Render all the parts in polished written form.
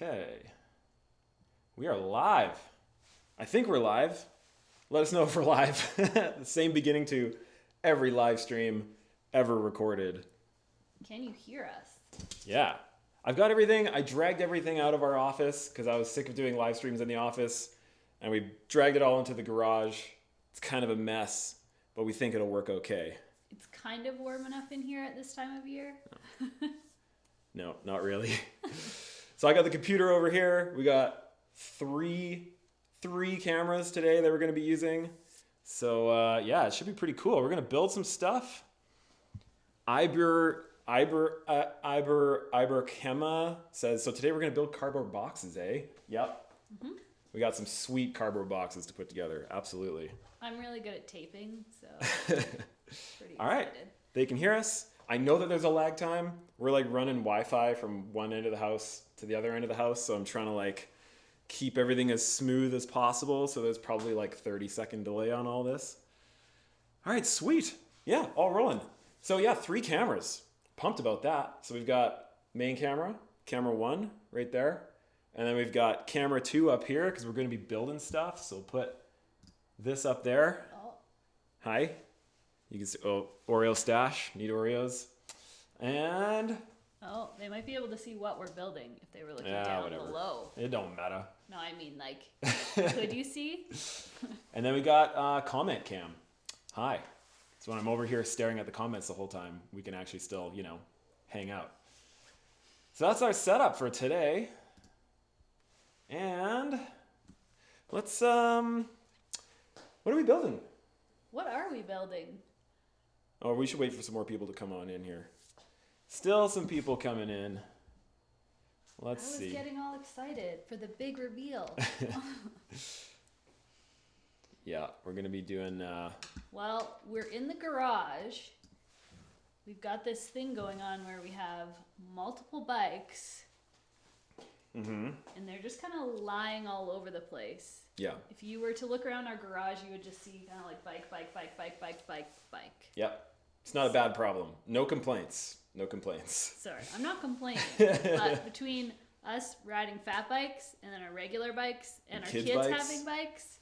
Okay. We are live. I think we're live. Let us know if we're live. The same beginning to every live stream ever recorded. Can you hear us? Yeah. I've got everything. I dragged everything out of our office because I was sick of doing live streams in the office. And we dragged it all into the garage. It's kind of a mess, but we think it'll work okay. It's kind of warm enough in here at this time of year. No, not really. So I got the computer over here. We got three cameras today that we're going to be using. So yeah, it should be pretty cool. We're going to build some stuff. Iberkema says, so today we're going to build cardboard boxes, eh? Yep. Mm-hmm. We got some sweet cardboard boxes to put together. Absolutely. I'm really good at taping, so pretty excited. All right. They can hear us. I know that there's a lag time. We're like running Wi-Fi from one end of the house to the other end of the house. So I'm trying to like keep everything as smooth as possible. So there's probably like 30-second delay on all this. All right, sweet. Yeah, all rolling. So yeah, 3 cameras. Pumped about that. So we've got main camera, camera 1 right there. And then we've got camera 2 up here because we're going to be building stuff. So we'll put this up there. Oh. Hi. You can see, oh, Oreo stash. Need Oreos. And... oh, they might be able to see what we're building if they were looking down below. It don't matter. No, I mean, like, could you see? And then we got comment cam. Hi. So when I'm over here staring at the comments the whole time, we can actually still, you know, hang out. So that's our setup for today. And let's, what are we building? What are we building? Oh, we should wait for some more people to come on in here. Still some people coming in. Let's see. I was getting all excited for the big reveal. Yeah, we're going to be doing... well, we're in the garage. We've got this thing going on where we have multiple bikes. Mm-hmm. And they're just kind of lying all over the place. Yeah. If you were to look around our garage, you would just see kind of like bike. Yep. It's not a bad problem. No complaints. No complaints. Sorry, I'm not complaining. But between us riding fat bikes and then our regular bikes and our kids having bikes,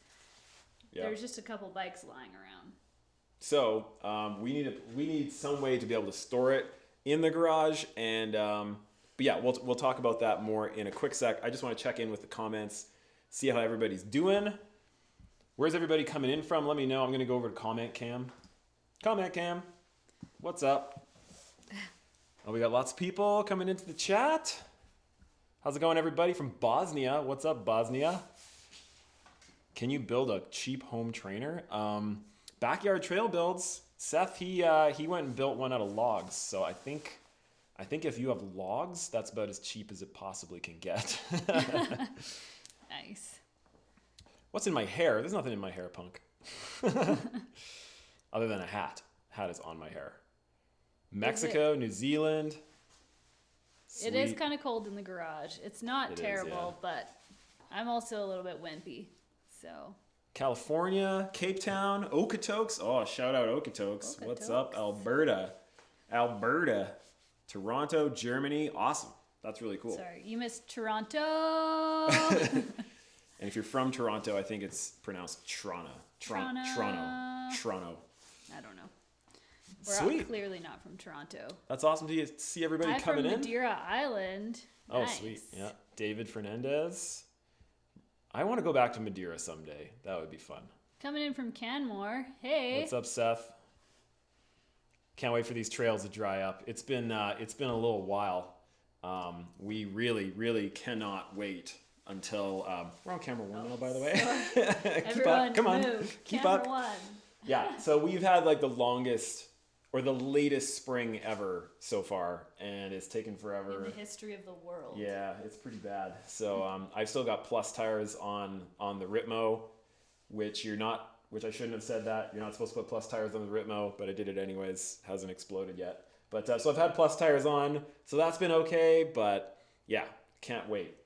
there's just a couple bikes lying around. So we need some way to be able to store it in the garage. And but yeah, we'll talk about that more in a quick sec. I just want to check in with the comments, see how everybody's doing. Where's everybody coming in from? Let me know. I'm going to go over to comment cam. Comment cam. What's up? Oh, we got lots of people coming into the chat. How's it going, everybody from Bosnia? What's up, Bosnia? Can you build a cheap home trainer? Backyard trail builds. Seth, he went and built one out of logs. So I think if you have logs, that's about as cheap as it possibly can get. Nice. What's in my hair? There's nothing in my hair, punk. Other than a hat. Hat is on my hair. Mexico, New Zealand. Sweet. It is kind of cold in the garage. It's not terrible, but I'm also a little bit wimpy. So California, Cape Town, Okotoks. Oh, shout out Okotoks. What's up, Alberta? Toronto, Germany. Awesome. That's really cool. Sorry, you missed Toronto. And if you're from Toronto, I think it's pronounced Toronto. Toronto. I don't know. We're clearly not from Toronto. That's awesome to see everybody coming in. I'm from Madeira Island. Oh, nice. Sweet. Yeah. David Fernandez. I want to go back to Madeira someday. That would be fun. Coming in from Canmore. Hey. What's up, Seth? Can't wait for these trails to dry up. It's been a little while. We really cannot wait until we're on camera 1 now, by the way. Keep up. Come on. Keep camera up. 1. Yeah. So we've had like the longest or the latest spring ever so far, and it's taken forever. In the history of the world. Yeah, it's pretty bad. So I've still got plus tires on the Ritmo, which I shouldn't have said that. You're not supposed to put plus tires on the Ritmo, but I did it anyways. Hasn't exploded yet. But so I've had plus tires on, so that's been okay. But yeah, cannot wait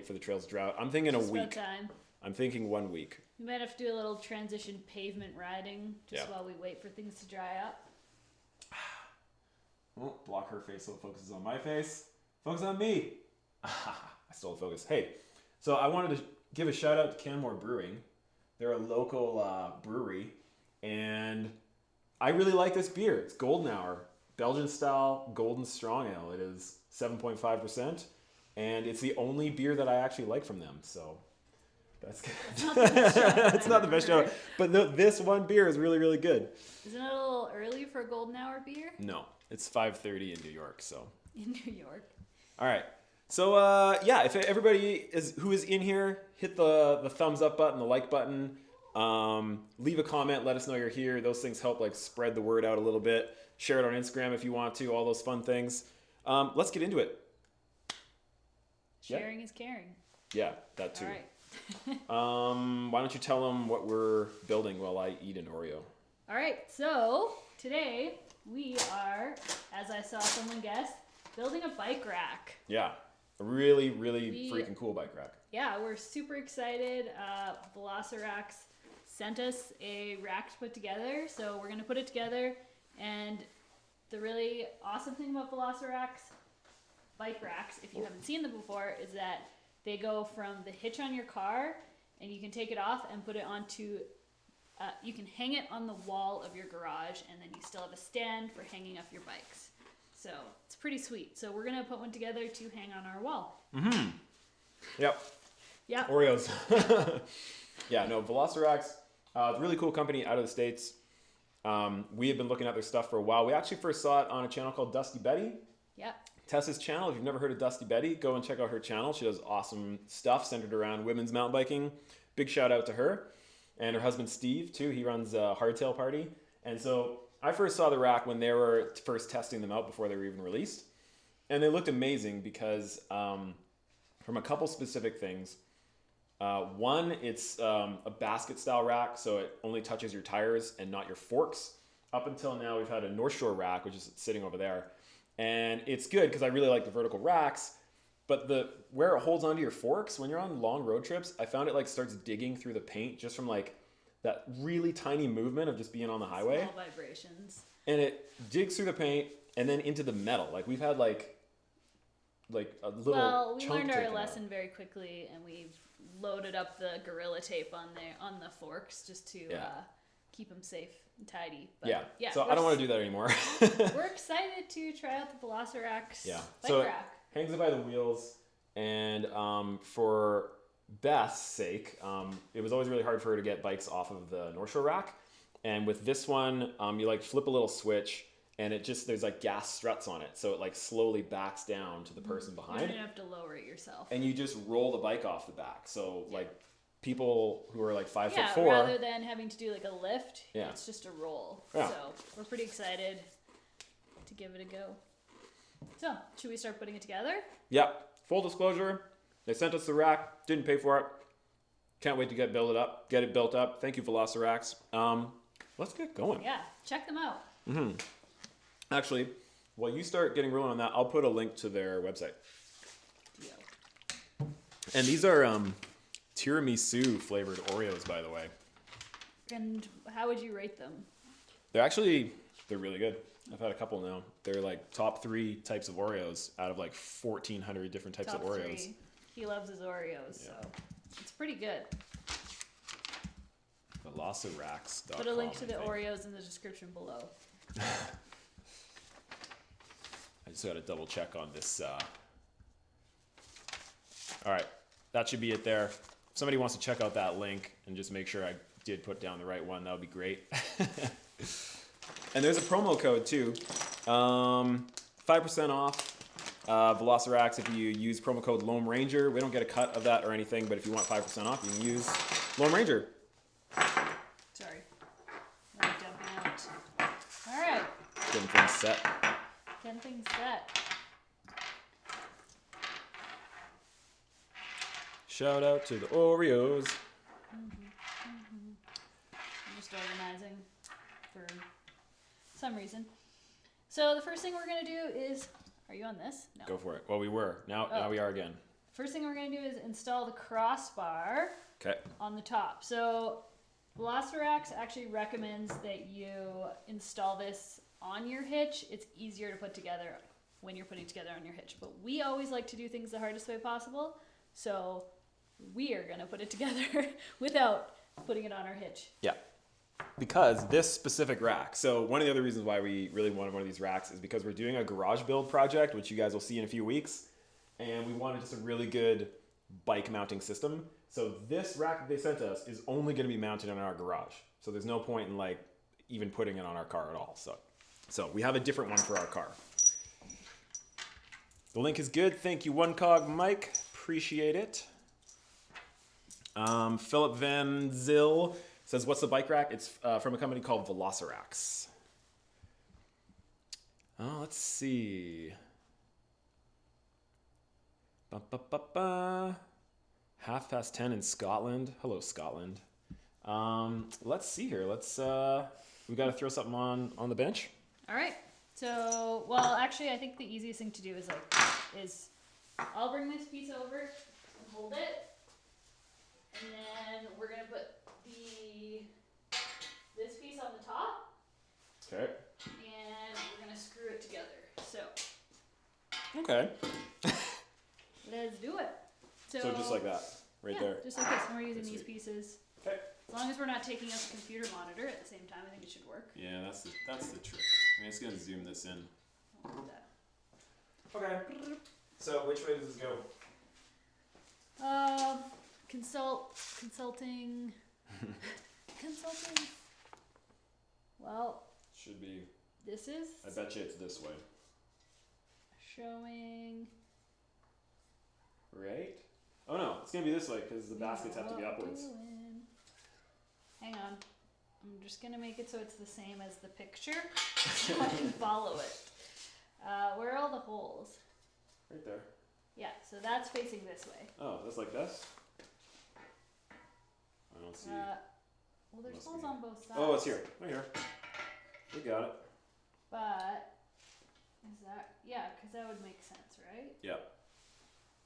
for the trails to dry out. I'm thinking just a week. Time. I'm thinking 1 week. We might have to do a little transition pavement riding while we wait for things to dry up. Oh, block her face so it focuses on my face. Focus on me. I Stole the focus. Hey, so I wanted to give a shout out to Canmore Brewing. They're a local brewery, and I really like this beer. It's Golden Hour, Belgian style golden strong ale. It is 7.5%, and it's the only beer that I actually like from them. So that's good. It's not the best show, but this one beer is really, really good. Isn't it a little early for a Golden Hour beer? No, it's 5:30 in New York. So in New York. All right. So yeah, if everybody who is in here, hit the thumbs up button, the like button. Leave a comment. Let us know you're here. Those things help like spread the word out a little bit. Share it on Instagram if you want to. All those fun things. Let's get into it. Sharing is caring. Yeah, that too. All right. Why don't you tell them what we're building while I eat an Oreo? All right. So today we are, as I saw someone guess, building a bike rack. Yeah, a really, really freaking cool bike rack. Yeah, we're super excited. VelociRAX sent us a rack to put together, so we're going to put it together. And the really awesome thing about VelociRAX bike racks, if you haven't seen them before, is that they go from the hitch on your car, and you can take it off and put it onto, you can hang it on the wall of your garage, and then you still have a stand for hanging up your bikes. So it's pretty sweet. So we're going to put one together to hang on our wall. Mm-hmm. Yep. Yeah. Oreos. Yeah, no, VelociRAX, really cool company out of the States. We have been looking at their stuff for a while. We actually first saw it on a channel called Dusty Betty. Yep. Tessa's channel. If you've never heard of Dusty Betty, go and check out her channel. She does awesome stuff centered around women's mountain biking. Big shout out to her. And her husband Steve, too. He runs a Hardtail Party. And so I first saw the rack when they were first testing them out before they were even released. And they looked amazing because from a couple specific things. One, it's a basket style rack, so it only touches your tires and not your forks. Up until now, we've had a North Shore rack, which is sitting over there. And it's good because I really like the vertical racks, but where it holds onto your forks, when you're on long road trips, I found it like starts digging through the paint just from like that really tiny movement of just being on the highway. Small vibrations. And it digs through the paint and then into the metal. Like we've had like a little Well, we chunk learned our taken lesson out. very quickly, and we've loaded up the Gorilla Tape on the forks just to keep them safe and tidy. But yeah. So I don't want to do that anymore. We're excited to try out the VelociRAX bike so rack. It hangs it by the wheels, and for Beth's sake, it was always really hard for her to get bikes off of the North Shore rack. And with this one, you like flip a little switch, and there's like gas struts on it, so it like slowly backs down to the person behind. You don't have to lower it yourself. And you just roll the bike off the back. So like people who are like 5'4", rather than having to do like a lift, it's just a roll. Yeah. So we're pretty excited to give it a go. So should we start putting it together? Yeah. Full disclosure, they sent us the rack, didn't pay for it. Can't wait to get it built up. Thank you, VelociRAX. Let's get going. Yeah, check them out. Mm-hmm. Actually, while you start getting rolling on that, I'll put a link to their website. Yeah. And these are tiramisu flavored Oreos, by the way. And how would you rate them? They're really good. I've had a couple now. They're like top 3 types of Oreos out of like 1,400 different types of Oreos. 3. He loves his Oreos, so it's pretty good. VelociRAX.com. Put a link to the Oreos in the description below. I just got to double check on this. All right, that should be it there. If somebody wants to check out that link and just make sure I did put down the right one, that would be great. And there's a promo code too. 5% off VelociRAX if you use promo code Loam Ranger. We don't get a cut of that or anything, but if you want 5% off, you can use Loam Ranger. Sorry. I'm jumping out. All right. Getting things set. Getting things set. Shout out to the Oreos. I'm just organizing for some reason. So the first thing we're going to do is, are you on this? No. Go for it. Well, we were. Now we are again. First thing we're going to do is install the crossbar on the top. So VelociRAX actually recommends that you install this on your hitch. It's easier to put together when you're putting together on your hitch. But we always like to do things the hardest way possible. So we are going to put it together without putting it on our hitch. Yeah. Because this specific rack, so one of the other reasons why we really wanted one of these racks is because we're doing a garage build project, which you guys will see in a few weeks. And we wanted just a really good bike mounting system. So this rack that they sent us is only going to be mounted in our garage. So there's no point in like even putting it on our car at all. So we have a different one for our car. The link is good. Thank you, One Cog Mike. Appreciate it. Philip Van Zyl says, what's the bike rack? It's from a company called VelociRAX. Oh, let's see. Ba, ba, ba, ba. 10:30 in Scotland. Hello, Scotland. Let's see here. We got to throw something on the bench. All right. So, well, actually, I think the easiest thing to do is I'll bring this piece over and hold it. And then we're going to put this piece on the top. Okay. And we're going to screw it together. So. Okay. Let's do it. So just like that, right there. Just like this. And we're using these Sweet. pieces. Okay. As long as we're not taking out the computer monitor at the same time, I think it should work. Yeah, that's the trick. I'm just gonna zoom this in. I'll do that. Okay. So which way does this go? Consulting. Consulting. Well, Should be. this is I bet you it's this way. showing. Right? Oh no, it's gonna be this way because the baskets have to be upwards. Hang on. I'm just gonna make it so it's the same as the picture so I can follow it. Where are all the holes? Right there. Yeah, so that's facing this way. Oh, that's like this? I don't see. Well, there's Must holes be. on both sides. Oh, it's here. Right here. We got it. But, is that, yeah, because that would make sense, right? Yep.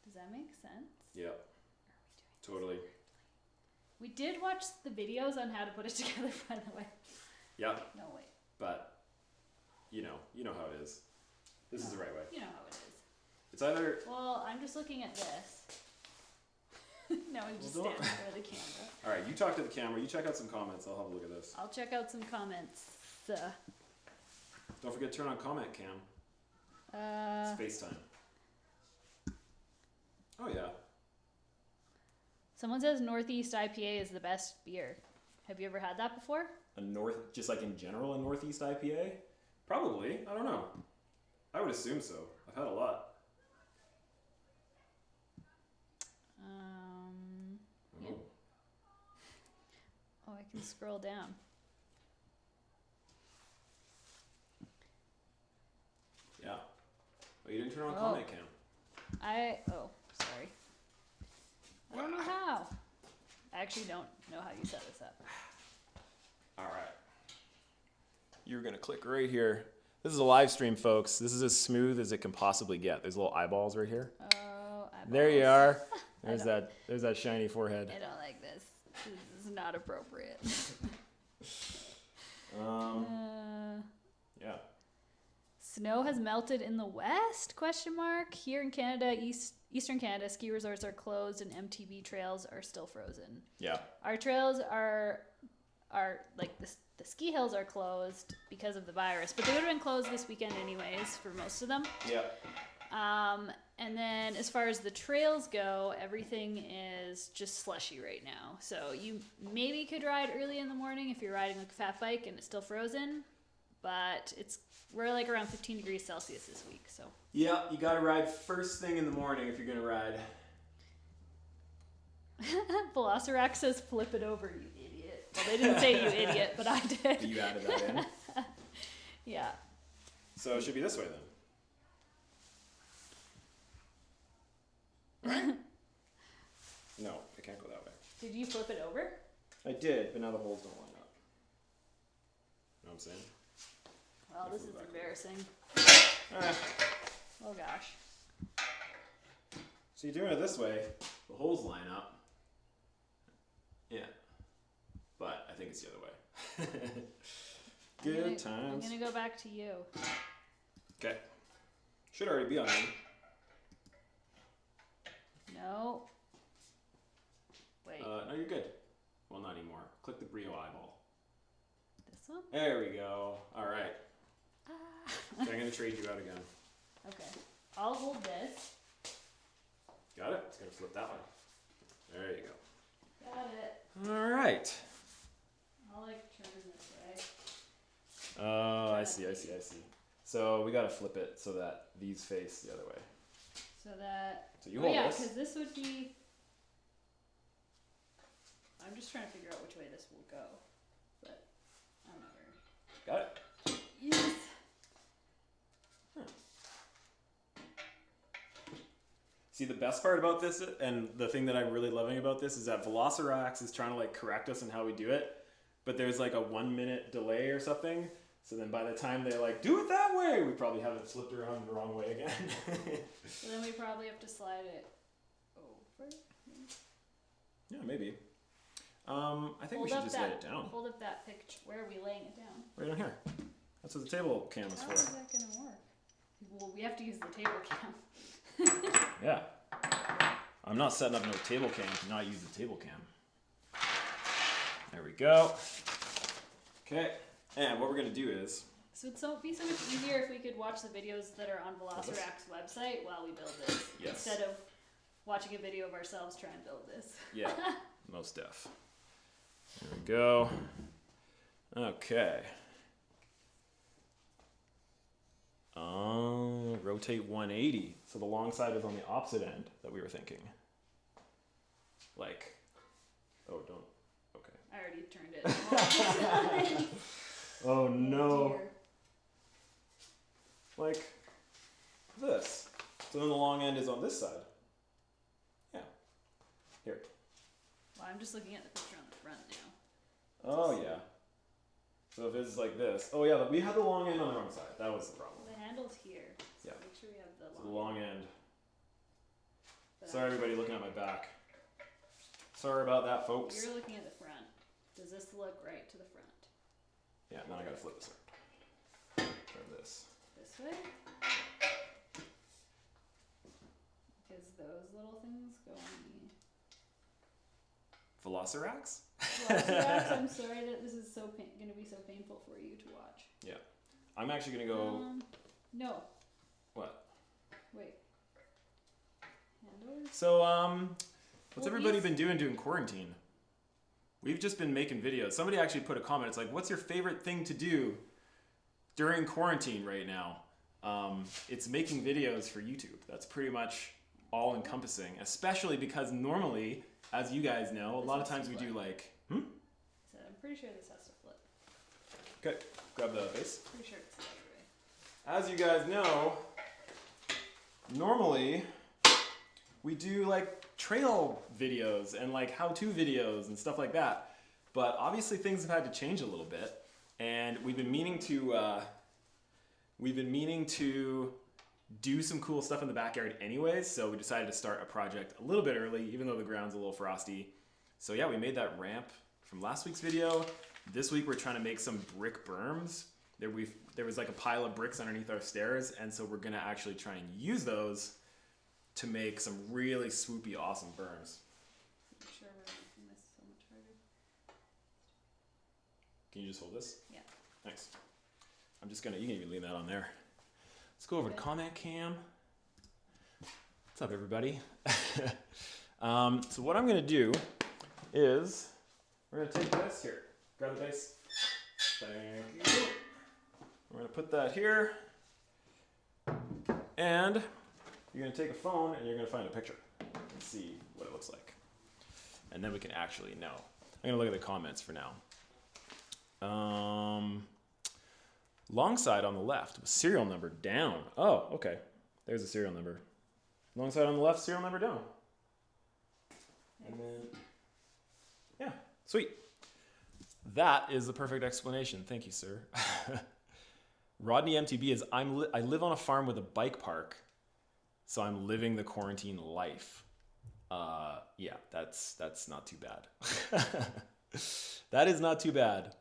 Does that make sense? Yep. Totally. We did watch the videos on how to put it together, by the way. Yep. No, wait. But you know how it is. This is the right way. You know how it is. It's either. Well, I'm just looking at this. No, we just Well, stand don't- in front of the camera. All right, you talk to the camera. You check out some comments. I'll have a look at this. I'll check out some comments. Don't forget to turn on comment cam. It's FaceTime. Oh yeah. Someone says Northeast IPA is the best beer. Have you ever had that before? Just like in general, a Northeast IPA? Probably. I don't know. I would assume so. I've had a lot. Yeah. Oh, I can scroll down. Yeah. Oh, you didn't turn on Oh. comment cam. Sorry. I don't know how. I actually don't know how you set this up. All right. You're going to click right here. This is a live stream, folks. This is as smooth as it can possibly get. There's little eyeballs right here. Oh, eyeballs. There you are. There's that shiny forehead. I don't like this. This is not appropriate. Yeah. Snow has melted in the west? ? Here in Canada, Eastern Canada, ski resorts are closed and MTB trails are still frozen. Yeah. Our trails are like the ski hills are closed because of the virus, but they would have been closed this weekend anyways for most of them. Yeah. And then as far as the trails go, everything is just slushy right now. So you maybe could ride early in the morning if you're riding like a fat bike and it's still frozen, but we're like around 15 degrees Celsius this week. So Yeah, you got to ride first thing in the morning if you're going to ride. VelociRAX says flip it over, you idiot. Well, they didn't say you idiot, but I did. You added that in. Yeah. So it should be this way then. Right? No, it can't go that way. Did you flip it over? I did, but now the holes don't line up. You know what I'm saying? Well, this is embarrassing. Ah. Oh gosh. So you're doing it this way, the holes line up. Yeah. But I think it's the other way. Good times. I'm gonna go back to you. Okay. Should already be on me. No. light. No, you're good. Well, not anymore. Click the Brio eyeball. This one? There we go. All right. Ah. So I'm going to trade you out again. Okay. I'll hold this. Got it? It's going to flip that way. There you go. Got it. All right. I'll like turn this way. Oh, I see. So we got to flip it so that these face the other way. So that. So you hold this. because this would be. I'm just trying to figure out which way this will go, but I'm not very. Got it? Yes. See, the best part about this, and the thing that I'm really loving about this, is that VelociRAX is trying to like correct us on how we do it, but there's like a 1 minute delay or something. So then by the time they like do it that way, we probably have it flipped around the wrong way again. So then we probably have to slide it over. Yeah, maybe. I think we should just lay it down. Hold up that picture. Where are we laying it down? Right on here. That's what the table cam is How for. is that gonna work? Well, we have to use the table cam. Yeah. I'm not setting up no table cam to not use the table cam. There we go. Okay. And what we're going to do is... So it'd be so much easier if we could watch the videos that are on VelociRAX website while we build this. Yes. Instead of watching a video of ourselves trying to build this. Yeah. Most def. There we go. Okay. Rotate 180. So the long side is on the opposite end that we were thinking. Like, oh, don't. Okay. I already turned it. Oh no. Dear. Like this. So then the long end is on this side. Yeah. Here. Well, I'm just looking at the picture on the front now. Oh yeah. So if it's like this. Oh yeah, we had the long end on the wrong side. That was the problem. The handle's here. So Yeah. make sure we have the So the long end. But Sorry everybody looking at my back. Sorry about that, folks. You're looking at the front. Does this look right to the front? Yeah, now I gotta flip this around. Turn this. This way? Because those little things go on the... VelociRAX? VelociRAX, I'm sorry that this is so going to be so painful for you to watch. Yeah. I'm actually gonna go... No. What? Wait. Handles? So, what's Well, everybody been doing during quarantine? We've just been making videos. Somebody actually put a comment. It's like, what's your favorite thing to do during quarantine right now? It's making videos for YouTube. That's pretty much all encompassing, especially because normally, as you guys know, a lot of times we do like, So I'm pretty sure this has to flip. Okay, grab the base. Pretty sure it's the other way. As you guys know, normally we do like trail videos and like how-to videos and stuff like that. But obviously things have had to change a little bit, and we've been meaning to do some cool stuff in the backyard anyways, so we decided to start a project a little bit early, even though the ground's a little frosty. So yeah, we made that ramp from last week's video. This week we're trying to make some brick berms. There was like a pile of bricks underneath our stairs, and so we're gonna actually try and use those to make some really swoopy, awesome berms. I'm sure we're making this so much harder. Can you just hold this? Yeah. Thanks. I'm just gonna, you can even leave that on there. Let's go over to comment cam. What's up, everybody? So what I'm gonna do is, we're gonna take this here. Grab the base. Thank you. We're gonna put that here. And you're gonna take a phone and you're gonna find a picture and see what it looks like. And then we can actually know. I'm gonna look at the comments for now. Long side on the left with serial number down. Oh, okay. There's a serial number. Long side on the left, serial number down. And then, yeah, sweet. That is the perfect explanation. Thank you, sir. Rodney MTB is, I live on a farm with a bike park, so I'm living the quarantine life. Yeah, that's not too bad. That is not too bad.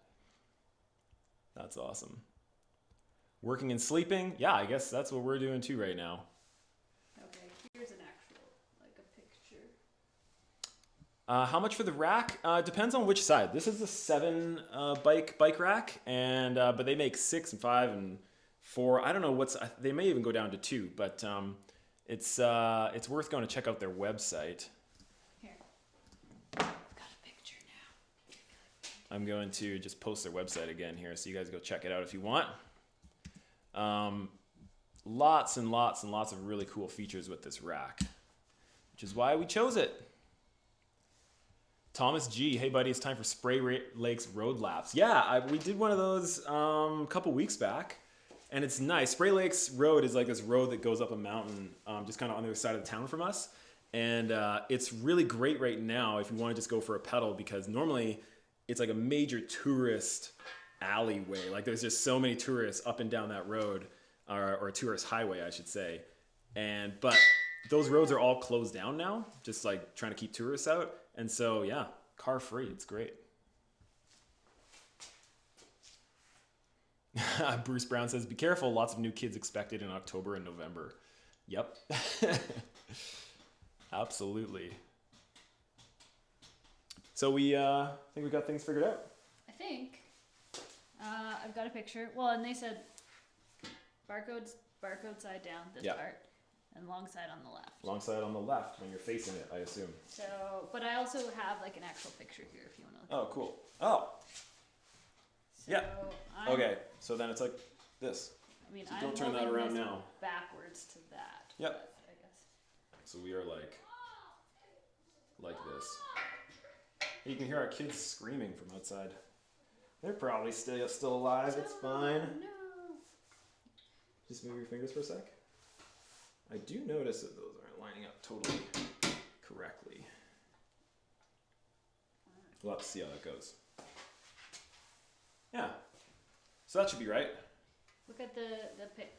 That's awesome. Working and sleeping? Yeah, I guess that's what we're doing too right now. Okay, here's an actual, like a picture. How much for the rack? Depends on which side. This is the 7 bike rack, and but they make 6 and 5 and 4. I don't know they may even go down to 2, but it's worth going to check out their website. Here, I've got a picture now. I'm going to just post their website again here, so you guys go check it out if you want. Lots and lots and lots of really cool features with this rack, which is why we chose it. Thomas G, hey buddy, it's time for Spray Lakes road laps. Yeah, we did one of those a couple weeks back, and it's nice. Spray Lakes Road is like this road that goes up a mountain, just kind of on the other side of the town from us, and it's really great right now if you want to just go for a pedal, because normally it's like a major tourist alleyway. Like there's just so many tourists up and down that road, or a tourist highway, I should say, but those roads are all closed down now, just like trying to keep tourists out. And so, yeah, car free. It's great. Bruce Brown says, be careful. Lots of new kids expected in October and November. Yep. Absolutely. So I think we got things figured out. I think. I've got a picture. Well, and they said barcode side down, this part. And long side on the left. Long side on the left when you're facing it, I assume. So, but I also have like an actual picture here if you want to look. Oh, cool. Oh. So yeah. Okay, so then it's like this. I mean, so don't turn that around now. Backwards to that. Yep. But I guess. So we are like this. You can hear our kids screaming from outside. They're probably still alive. It's fine. No. Just move your fingers for a sec. I do notice that those aren't lining up totally correctly. We'll have to see how that goes. Yeah. So that should be right. Look at the pic.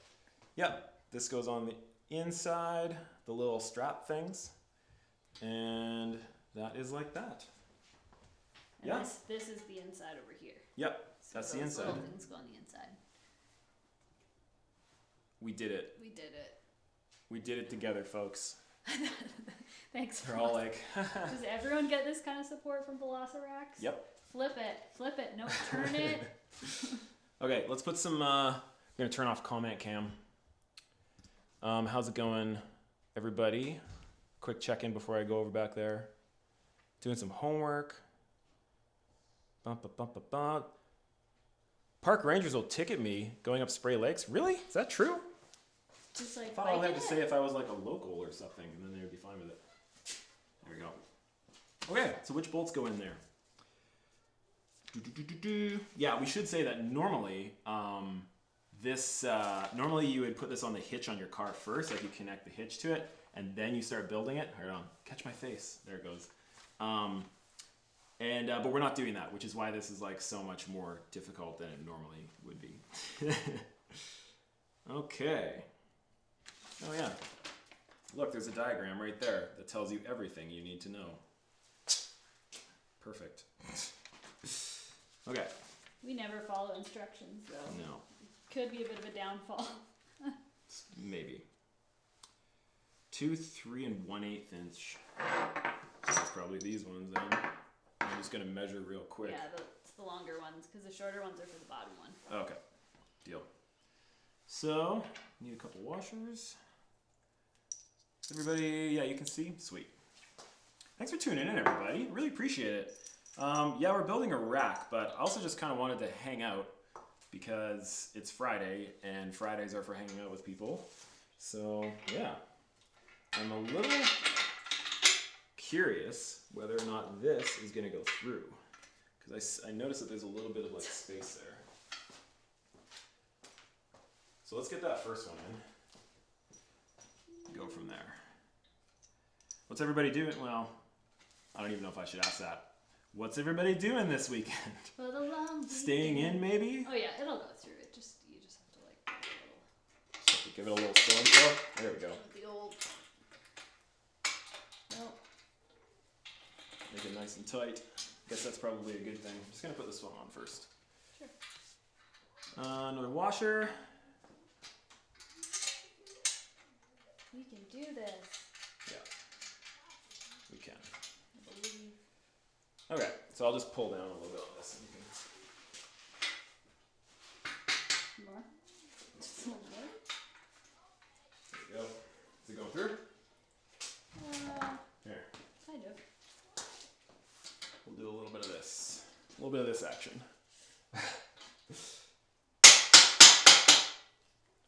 Yep. This goes on the inside, the little strap things. And that is like that. And yeah. This is the inside over here. Yep. So that's the inside. Little things go on the inside. We did it. We did it. We did it together, folks. Thanks. They're all like, does everyone get this kind of support from VelociRAX? Yep. Flip it, no, turn it. Okay, let's put some, I'm gonna turn off comment cam. How's it going, everybody? Quick check-in before I go over back there. Doing some homework. Park rangers will ticket me going up Spray Lakes. Really? Is that true? Just like I thought I had to say if I was like a local or something, and then they would be fine with it. There we go. Okay, so which bolts go in there? Yeah, we should say that normally, normally you would put this on the hitch on your car first, like you connect the hitch to it, and then you start building it. Hold on, catch my face. There it goes. But we're not doing that, which is why this is like so much more difficult than it normally would be. Okay. Oh yeah. Look, there's a diagram right there that tells you everything you need to know. Perfect. Okay. We never follow instructions, so No. Could be a bit of a downfall. Maybe. 2 3 1/8 inch. This is probably these ones then. I'm just gonna measure real quick. Yeah, it's the longer ones because the shorter ones are for the bottom one. Okay. Deal. So, need a couple washers. Everybody, yeah, you can see? Sweet. Thanks for tuning in, everybody. Really appreciate it. Yeah, we're building a rack, but I also just kind of wanted to hang out because it's Friday, and Fridays are for hanging out with people. So, yeah. I'm a little curious whether or not this is going to go through. Because I noticed that there's a little bit of like space there. So let's get that first one in. Go from there. What's everybody doing? Well, I don't even know if I should ask that. What's everybody doing this weekend? For the long Staying in, maybe? Oh yeah, it'll go through. You just have to like Just have to give it a little so-and-so. There we go. the old. Nope. Make it nice and tight. Guess that's probably a good thing. I'm just gonna put this one on first. Sure. Another washer. We can do this. Yeah, we can. I believe. Okay, so I'll just pull down a little bit on this. More. Just a little bit. There we go. Is it going through? Here. Kind of. We'll do a little bit of this. A little bit of this action.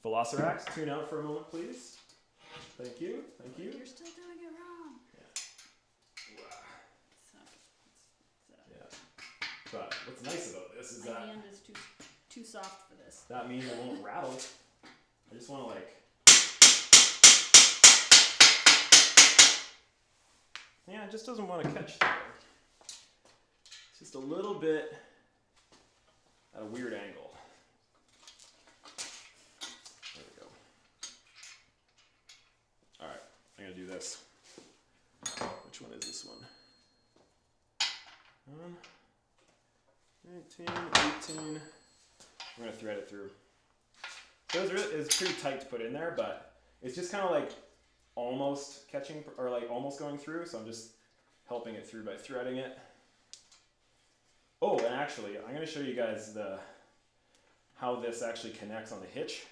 VelociRAX, tune out for a moment, please. Thank you. Thank you. You're still doing it wrong. Yeah. But what's nice about this is My that hand is too soft for this. that means it won't rattle. I just want to like. Yeah, it just doesn't want to catch there. It's just a little bit at a weird angle. There we go. All right, I'm gonna do this. Which one is this one? 19, 18. We're gonna thread it through. So it's pretty tight to put in there, but it's just kind of like almost catching, or like almost going through, so I'm just helping it through by threading it. Oh, and actually, I'm going to show you guys how this actually connects on the hitch,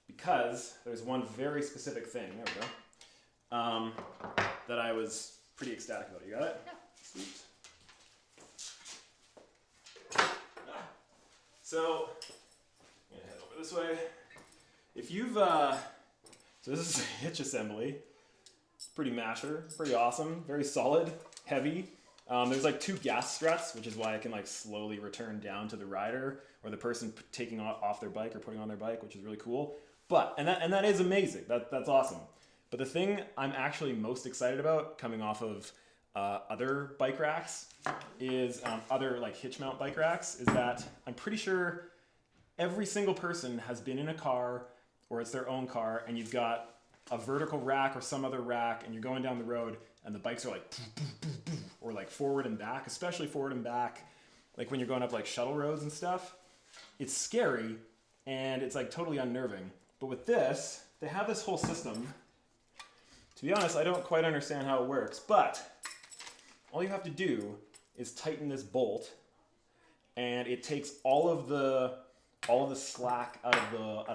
because there's one very specific thing, there we go, that I was pretty ecstatic about. You got it? Yeah. Sweet. So, I'm going to head over this way. If you've, so this is a hitch assembly. It's pretty masher, pretty awesome, very solid, heavy. There's like 2 gas struts, which is why I can like slowly return down to the rider or the person taking off their bike or putting on their bike, which is really cool. But, and that is amazing, that's awesome. But the thing I'm actually most excited about coming off of other bike racks is, other like hitch mount bike racks, is that I'm pretty sure every single person has been in a car, or it's their own car, and you've got a vertical rack or some other rack, and you're going down the road, and the bikes are like, or like forward and back, especially forward and back, like when you're going up like shuttle roads and stuff. It's scary, and it's like totally unnerving. But with this, they have this whole system. To be honest, I don't quite understand how it works, but all you have to do is tighten this bolt, and it takes all of the slack out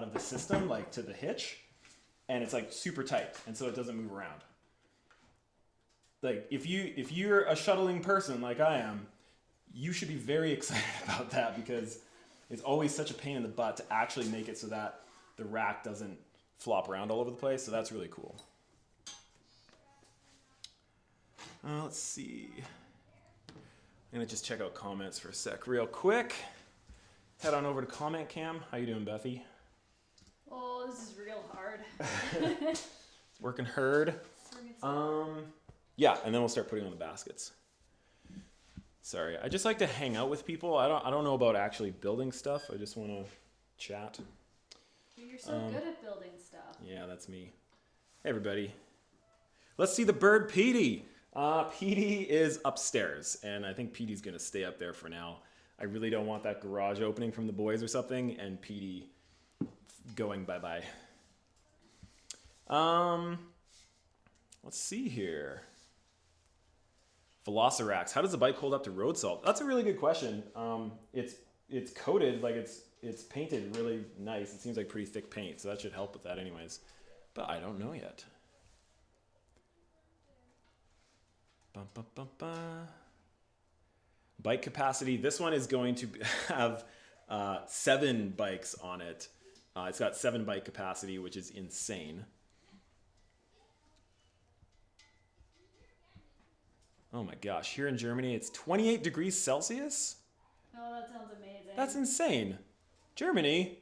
of the system, like to the hitch, and it's like super tight, and so it doesn't move around. Like if you're a shuttling person like I am, you should be very excited about that, because it's always such a pain in the butt to actually make it so that the rack doesn't flop around all over the place. So that's really cool. Let's see. I'm gonna just check out comments for a sec real quick. Head on over to comment cam. How you doing, Bethy? Oh, this is real hard. It's working hard. Yeah, and then we'll start putting on the baskets. Sorry, I just like to hang out with people. I don't know about actually building stuff. I just want to chat. You're so good at building stuff. Yeah, that's me. Hey, everybody. Let's see the bird, Petey. Petey is upstairs, and I think Petey's gonna stay up there for now. I really don't want that garage opening from the boys or something, and Petey going bye-bye. Let's see here. VelociRAX. How does the bike hold up to road salt? That's a really good question. It's coated, like it's painted really nice. It seems like pretty thick paint, so that should help with that anyways. But I don't know yet. Bum, bum, bum, bum. Bike capacity. This one is going to have 7 bikes on it. It's got 7 bike capacity, which is insane. Oh my gosh, here in Germany, it's 28 degrees Celsius? Oh, that sounds amazing. That's insane. Germany?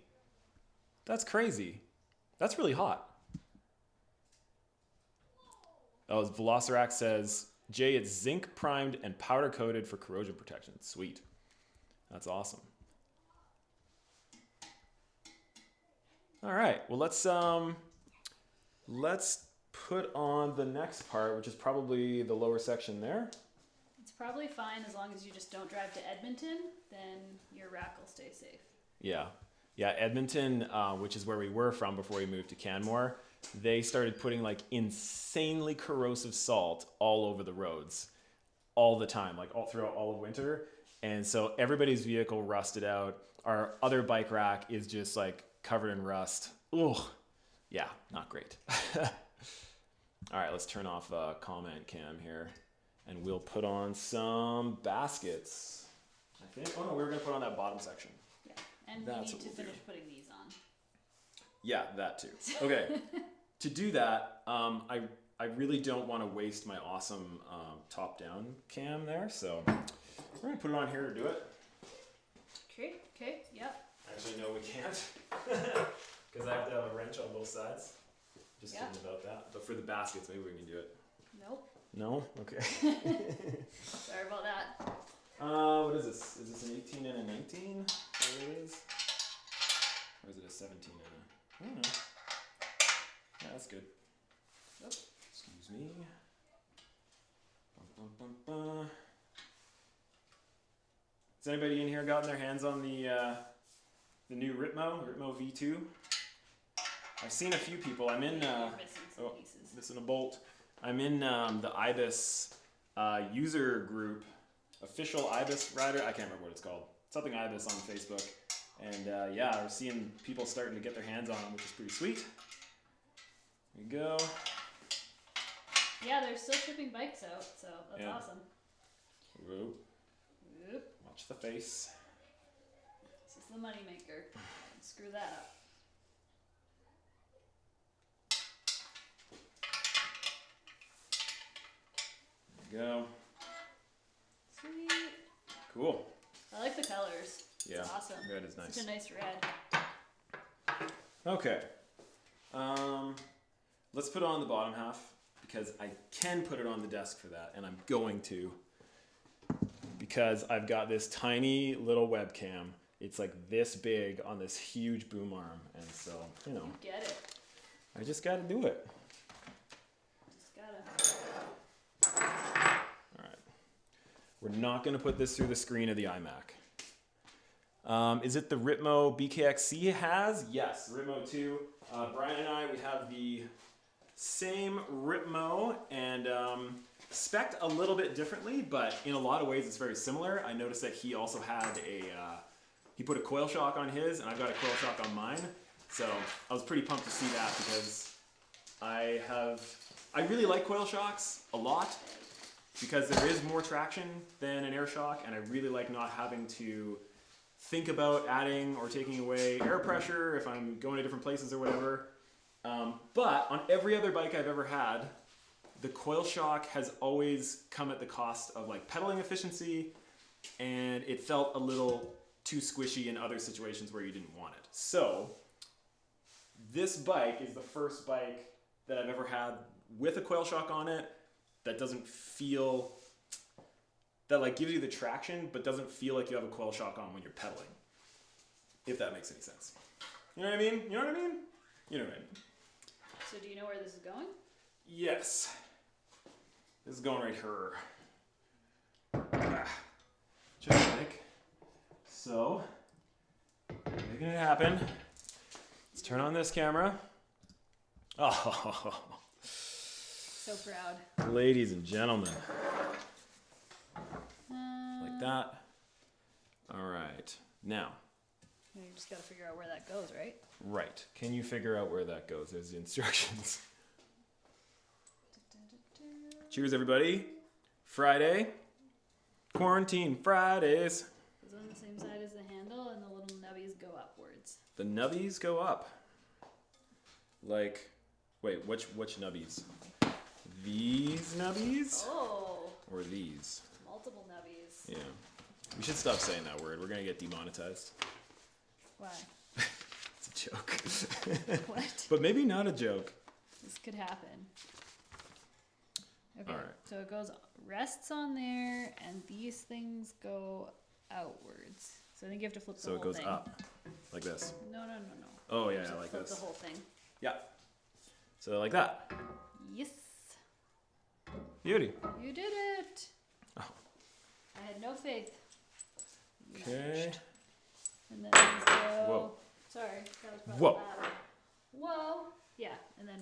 That's crazy. That's really hot. Oh, VelociRAX says, Jay, it's zinc primed and powder coated for corrosion protection. Sweet. That's awesome. All right, well, let's put on the next part, which is probably the lower section there. It's probably fine as long as you just don't drive to Edmonton, then your rack will stay safe. Yeah. Yeah, Edmonton, which is where we were from before we moved to Canmore, they started putting like insanely corrosive salt all over the roads. all the time, like all throughout all of winter. And so everybody's vehicle rusted out. Our other bike rack is just like covered in rust. Ugh. Yeah, not great. All right, let's turn off comment cam here and we'll put on some baskets. I think, oh no, we were gonna put on that bottom section. Yeah, and That's we need to what we'll finish do. putting these on. Yeah, that too. Okay, to do that, I really don't want to waste my awesome top-down cam there, so we're gonna put it on here to do it. Okay, yep. Actually, no, we can't, because I have to have a wrench on both sides. Just Yeah. kidding about that. But for the baskets, maybe we can do it. Nope. No? Okay. Sorry about that. What is this? Is this an 18 and a 19? What it is? Or is it a 17 and a... I don't know. Yeah, that's good. Nope. Excuse me. Bum, bum, bum, bum. Has anybody in here gotten their hands on the new Ritmo V2? I've seen a few people. I'm in... You're missing some pieces. Missing a bolt. I'm in the IBIS user group, official IBIS rider. I can't remember what it's called. Something IBIS on Facebook. And yeah, we're seeing people starting to get their hands on them, which is pretty sweet. There you go. Yeah, they're still shipping bikes out, so that's Yeah. awesome. Whoop. Oop. Watch the face. This is the money maker. Screw that up. There you go. Sweet. Cool. I like the colors. Yeah. It's awesome. Red is nice. Such a nice red. Okay. Let's put it on the bottom half because I can put it on the desk for that, and I'm going to because I've got this tiny little webcam. It's like this big on this huge boom arm, and so, you know, Get it. I just got to do it. Just gotta. All right. We're not going to put this through the screen of the iMac. Is it the Ritmo BKXC has? Yes, Ritmo 2. Brian and I, we have the same Ritmo and spec'd a little bit differently, but in a lot of ways it's very similar. I noticed that he also had he put a coil shock on his, and I've got a coil shock on mine. So I was pretty pumped to see that because I really like coil shocks a lot because there is more traction than an air shock, and I really like not having to think about adding or taking away air pressure if I'm going to different places or whatever. But on every other bike I've ever had, the coil shock has always come at the cost of like pedaling efficiency, and it felt a little too squishy in other situations where you didn't want it. So this bike is the first bike that I've ever had with a coil shock on it that doesn't feel, that like gives you the traction but doesn't feel like you have a coil shock on when you're pedaling. If that makes any sense. You know what I mean? You know what I mean? You know what I mean. So do you know where this is going? Yes. This is going right here. Just like so. Making it happen. Let's turn on this camera. Oh, So proud. ladies and gentlemen. Like that. All right. Now, You just gotta figure out where that goes, right? right. Can you figure out where that goes? There's the instructions. Cheers, everybody. Friday. Quarantine Fridays. It's on the same side as the handle, and the little nubbies go upwards. The nubbies go up. Like, wait, which nubbies? These nubbies? Oh, Or these? multiple nubbies. Yeah. We should stop saying that word. We're going to get demonetized. Why? It's a joke. What? But maybe not a joke. This could happen. Okay, Alright. so it goes, rests on there, and these things go outwards. So I think you have to flip the So whole it goes thing. up. Like this. No. Oh, You yeah, have to like flip this. the whole thing. Yeah. So like that. Yes, Beauty. you did it. Oh. I had no faith. Okay. And then these go. Whoa. Sorry, that was probably Whoa. loud. Whoa. Yeah, and then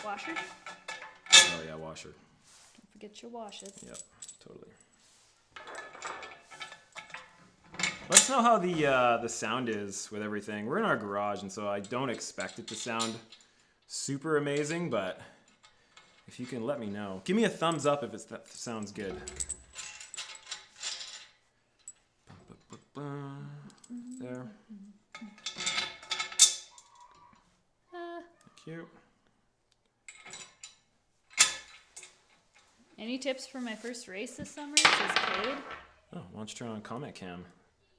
washer. Oh, yeah, washer. Don't forget your washes. Yep. Totally. Let us know how the sound is with everything. We're in our garage, and so I don't expect it to sound super amazing, but if you can let me know. Give me a thumbs up if that sounds good. There. Thank you. Any tips for my first race this summer? Says Cade. Oh, why don't you turn on comment cam?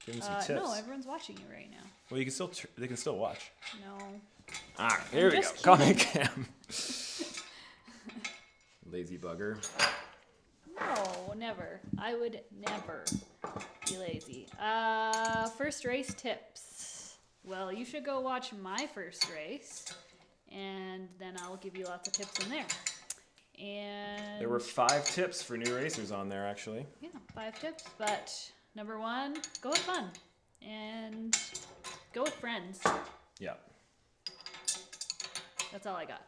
Give them some tips. No, everyone's watching you right now. Well, you can still they can still watch. No. All right, here we go. Just Comment cam. Lazy bugger. No, never. I would never be lazy. First race tips. Well, you should go watch my first race, and then I'll give you lots of tips in there. And There were 5 tips for new racers on there, actually. yeah, 5 tips. But number 1, go have fun and go with friends. Yeah. That's all I got.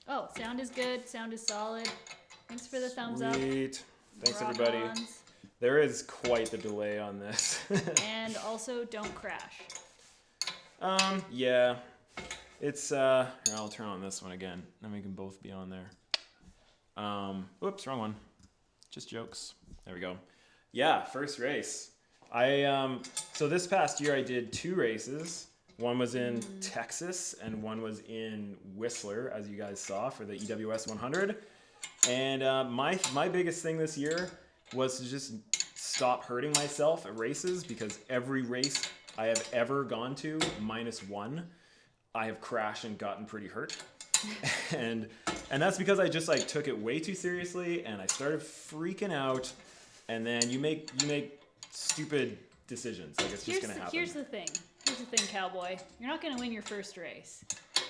Oh, sound is good. Sound is solid. Thanks for the thumbs up. Sweet. Thanks, Rock everybody. ons. There is quite the delay on this. And also, don't crash. Yeah. It's, here, I'll turn on this one again. Then we can both be on there. Oops, wrong one. Just jokes. There we go. Yeah, first race. So this past year I did 2 races. One was in Texas and one was in Whistler, as you guys saw, for the EWS 100. And my biggest thing this year was to just stop hurting myself at races, because every race I have ever gone to, -1, I have crashed and gotten pretty hurt. and that's because I just like took it way too seriously, and I started freaking out, and then you make stupid decisions. Like, it's just gonna happen. Here's the thing, cowboy. You're not gonna win your first race.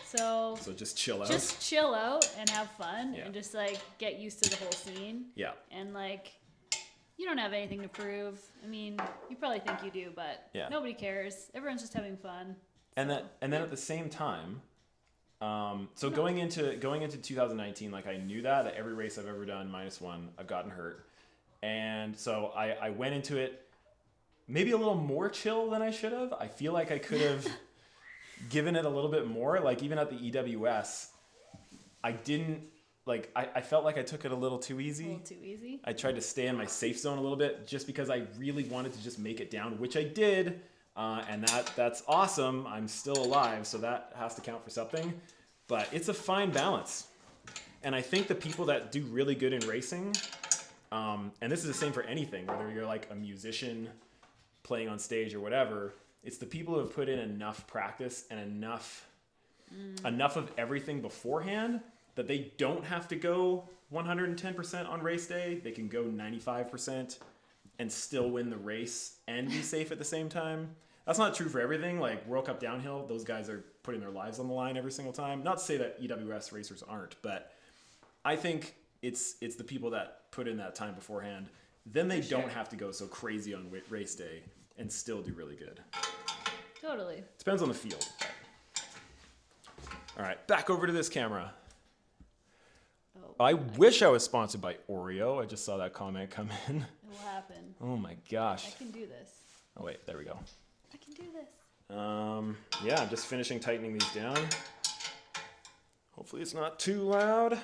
So just chill out. Just chill out and have fun, Yeah. and just like get used to the whole scene. Yeah. And like, you don't have anything to prove. I mean, you probably think you do, but Yeah. nobody cares. Everyone's just having fun. And then at the same time, so going into 2019, like, I knew that every race I've ever done -1, I've gotten hurt, and so I went into it maybe a little more chill than I should have. I feel like I could have given it a little bit more. Like, even at the EWS, I didn't like. I felt like I took it a little too easy. A little too easy. I tried to stay in my safe zone a little bit, just because I really wanted to just make it down, which I did. And that's awesome. I'm still alive, so that has to count for something. But it's a fine balance. And I think the people that do really good in racing, and this is the same for anything, whether you're like a musician playing on stage or whatever, it's the people who have put in enough practice and enough of everything beforehand that they don't have to go 110% on race day. They can go 95% and still win the race and be safe at the same time. That's not true for everything. Like World Cup downhill, those guys are putting their lives on the line every single time. Not to say that EWS racers aren't, but I think it's the people that put in that time beforehand. Then they don't have to go so crazy on race day and still do really good. Totally. Depends on the field. All right, back over to this camera. Oh, I wish I was sponsored by Oreo. I just saw that comment come in. it will happen. Oh my gosh. I can do this. Oh wait, there we go. I can do this. Yeah, I'm just finishing tightening these down. Hopefully it's not too loud.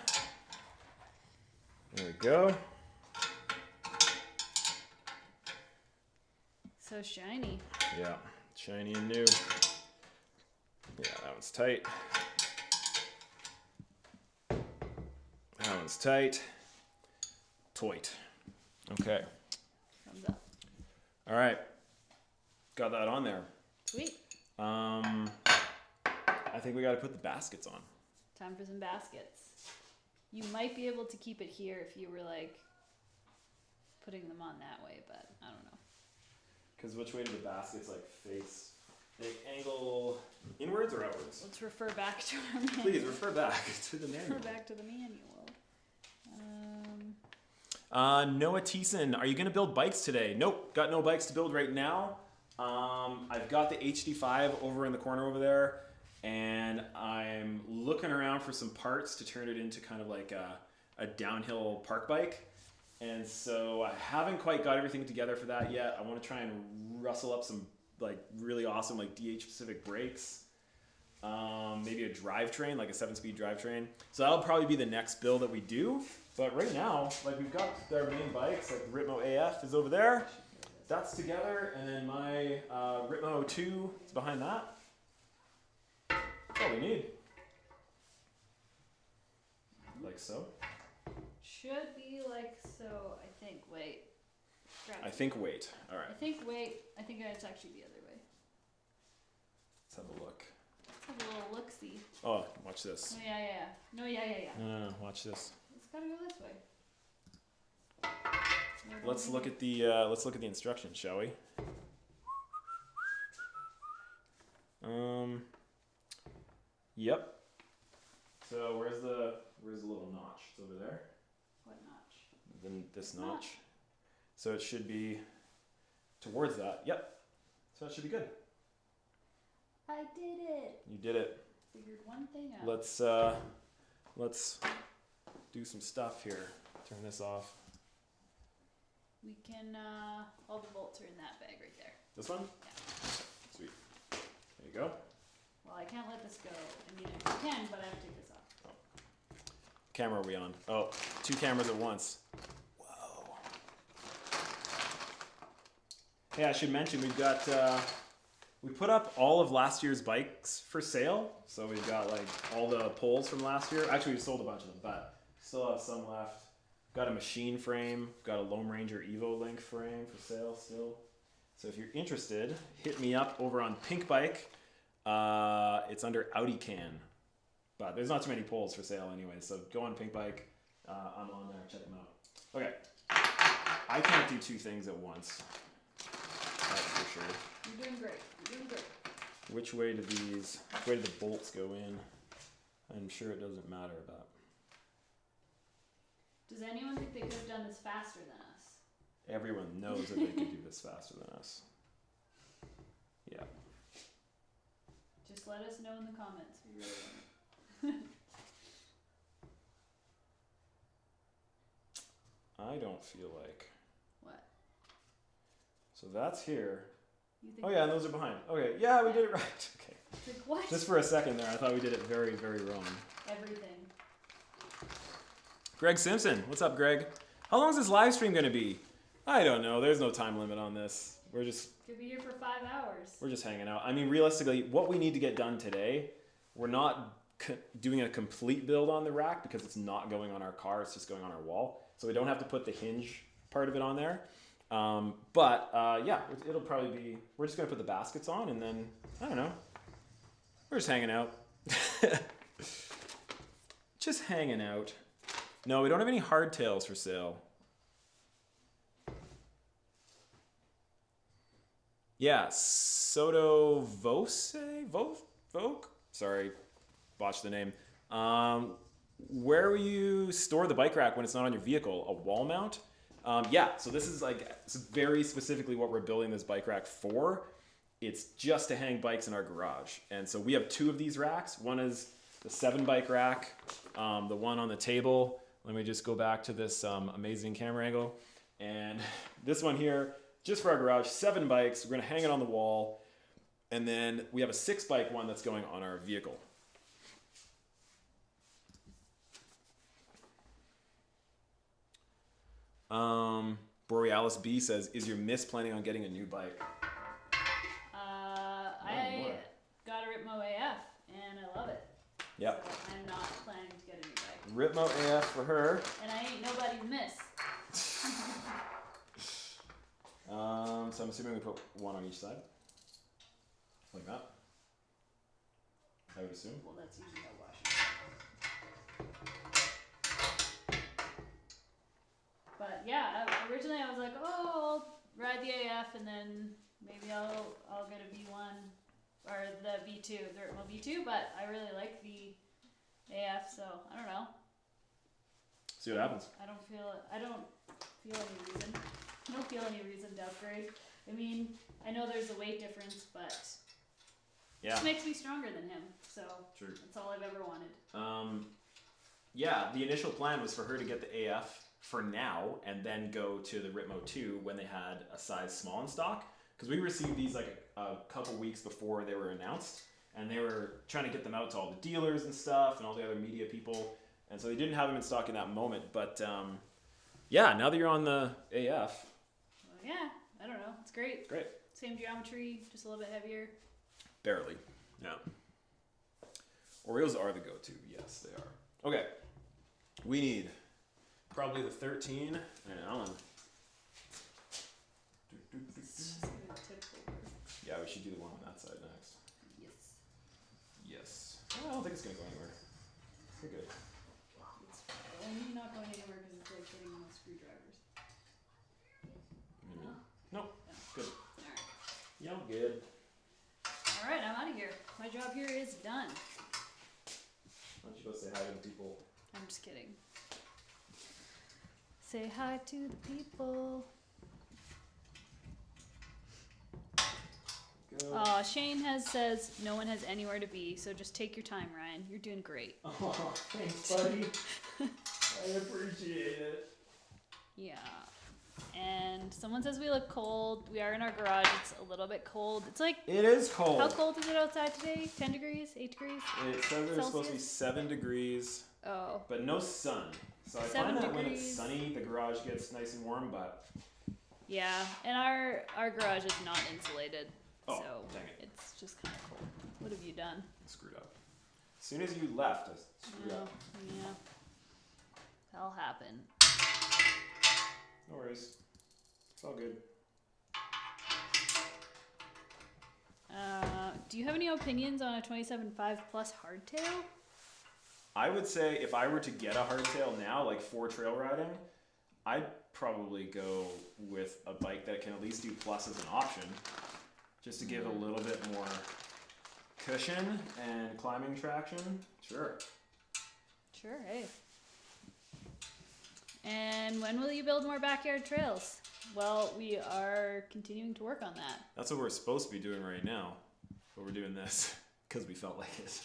There we go. So shiny. Yeah, shiny and new. Yeah, that one's tight. That one's tight. Toit. Okay. Thumbs up. All right. Got that on there. Sweet. I think we got to put the baskets on. Time for some baskets. You might be able to keep it here if you were like putting them on that way, but I don't know. Because which way do the baskets like face? They angle inwards or outwards? Let's refer back to our manual. Please refer back to the manual. Refer back to the manual. Noah Thiessen, are you going to build bikes today? Nope, got no bikes to build right now. I've got the HD5 over in the corner over there, and I'm looking around for some parts to turn it into kind of like a downhill park bike. And so I haven't quite got everything together for that yet. I want to try and rustle up some like really awesome like DH specific brakes. Maybe a drivetrain, like a 7-speed drivetrain. So that'll probably be the next build that we do. But right now, like we've got their main bikes, like the Ritmo AF is over there. That's together, and then my Ritmo 2 is behind that. That's all we need. Like so. Should be like so, I think. Wait. I think wait. All right. I think wait. I think it's actually the other way. Let's have a look. Let's have a little look-see. Oh, watch this. Oh, yeah. No, yeah. No, watch this. It's gotta go this way. Let's look at the instructions, shall we? Yep. So where's the little notch? It's over there. What notch? Then this notch. So it should be towards that. Yep. So that should be good. I did it. You did it. Figured one thing out. Let's do some stuff here. Turn this off. We can, all the bolts are in that bag right there. This one? Yeah. Sweet. There you go. Well, I can't let this go. I mean, I can, but I have to take this off. Camera are we on? Oh, 2 cameras at once. Whoa. Hey, I should mention we've got, we put up all of last year's bikes for sale. So we've got like all the poles from last year. Actually, we sold a bunch of them, but still have some left. Got a machine frame, got a Loam Ranger Evo Link frame for sale still. So if you're interested, hit me up over on Pink Bike. It's under Audi Can, but there's not too many poles for sale anyway. So go on Pink Bike. I'm on there. Check them out. Okay, I can't do 2 things at once. That's for sure. You're doing great. Which way do the bolts go in? I'm sure it doesn't matter, but. Does anyone think they could have done this faster than us? Everyone knows that they could do this faster than us. Yeah. Just let us know in the comments. We really want. I don't feel like. What? So that's here. You think Oh yeah, and those are behind. Okay, yeah, we did it right. Okay. It's like, what? Just for a second there, I thought we did it very, very wrong. Everything. Greg Simpson, what's up, Greg? How long is this live stream gonna be? I don't know. There's no time limit on this. We're just. Could be here for 5 hours. We're just hanging out. I mean, realistically, what we need to get done today, we're not doing a complete build on the rack because it's not going on our car. It's just going on our wall. So we don't have to put the hinge part of it on there. Yeah, it'll probably be, we're just going to put the baskets on and then, I don't know. We're just hanging out. Just hanging out. No, we don't have any hardtails for sale. Yeah, Soto Vose? Vogue? Sorry, botched the name. Where will you store the bike rack when it's not on your vehicle? A wall mount? Yeah, so this is like very specifically what we're building this bike rack for. It's just to hang bikes in our garage. And so we have 2 of these racks. One is the 7 bike rack, the one on the table. Let me just go back to this amazing camera angle. And this one here, just for our garage, 7 bikes. We're gonna hang it on the wall. And then we have a 6 bike one that's going on our vehicle. Borealis B says, is your miss planning on getting a new bike? I got a Ritmo AF and I love it. Yep. So I'm not planning to get a new bike. Ritmo AF for her. And I ain't nobody's miss. So I'm assuming we put one on each side. Like that. I would assume. Well, that's usually how washing. But yeah, originally I was like, oh, I'll ride the AF and then maybe I'll get a V1 or the V2, the Ritmo V2. But I really like the AF, so I don't know. See what happens. I don't feel any reason to upgrade. I mean, I know there's a weight difference, but yeah, it makes me stronger than him. So true. That's all I've ever wanted. Yeah, the initial plan was for her to get the AF for now, and then go to the Ritmo 2 when they had a size small in stock. Because we received these like a couple weeks before they were announced, and they were trying to get them out to all the dealers and stuff and all the other media people, and so they didn't have them in stock in that moment. But yeah, now that you're on the AF. Well, yeah, I don't know. It's great. Great. Same geometry, just a little bit heavier. Barely. Yeah. Oreos are the go-to. Yes, they are. Okay. We need probably the 13 and Allen. Yeah, we should do the one on that side next. Yes. Yes. I don't think it's going to go anywhere. We're good. It's only not going anywhere because it's like hitting on screwdrivers. Nope. No. Good. Alright. Yeah, I'm good. Alright, I'm out of here. My job here is done. Why don't you go say hi to the people? I'm just kidding. Say hi to the people. Go. Shane says no one has anywhere to be, so just take your time, Ryan. You're doing great. Oh, thanks, buddy. I appreciate it. Yeah. And someone says we look cold. We are in our garage. It's a little bit cold. It's like, It is cold. how cold is it outside today? 10 degrees? 8 degrees? It says it's supposed to be Celsius? 7 degrees, Oh. but no sun. So I 7 find that when it's degrees. sunny, the garage gets nice and warm, but Yeah. And our garage is not insulated. Oh, so dang it. it's just kind of cold. What have you done? I screwed up. As soon as you left, I screwed up. Yeah. That'll happen. No worries. It's all good. Do you have any opinions on a 27.5 plus hardtail? I would say if I were to get a hardtail now, like for trail riding, I'd probably go with a bike that can at least do plus as an option, just to give a little bit more cushion and climbing traction. Sure. Sure, hey. And when will you build more backyard trails? Well, we are continuing to work on that. That's what we're supposed to be doing right now, but we're doing this because we felt like it.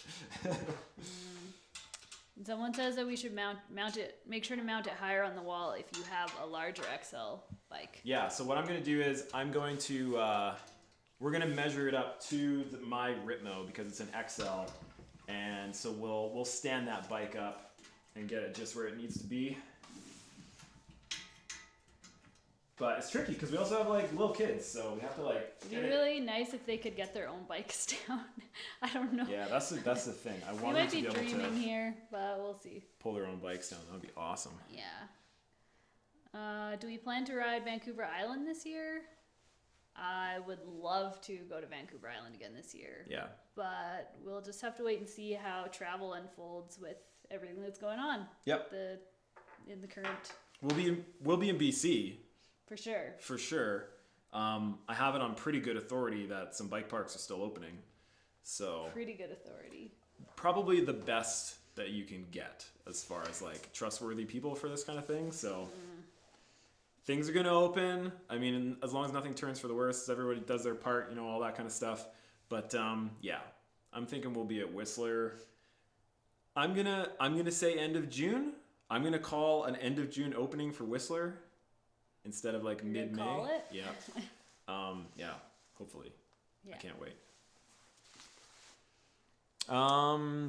Someone says that we should mount it, make sure to mount it higher on the wall if you have a larger XL bike. Yeah, so what I'm going to do is I'm going to, we're going to measure it up to my Ritmo because it's an XL, and so we'll stand that bike up and get it just where it needs to be. But it's tricky because we also have like little kids, so we have to like. It'd be really nice if they could get their own bikes down. I don't know. Yeah, that's the thing. I We want them might to be be able dreaming to here, but we'll see. pull their own bikes down. That would be awesome. Yeah. Do we plan to ride Vancouver Island this year? I would love to go to Vancouver Island again this year. Yeah. But we'll just have to wait and see how travel unfolds with everything that's going on. Yep. In the current. We'll be in BC. For sure. For sure. I have it on pretty good authority that some bike parks are still opening. So Pretty good authority. probably the best that you can get as far as like trustworthy people for this kind of thing. So things are going to open. I mean, as long as nothing turns for the worst, everybody does their part, you know, all that kind of stuff. But yeah, I'm thinking we'll be at Whistler. I'm gonna say end of June. I'm gonna call an end of June opening for Whistler instead of like mid-May. Call it? Yeah. Yeah. Hopefully. Yeah. I can't wait.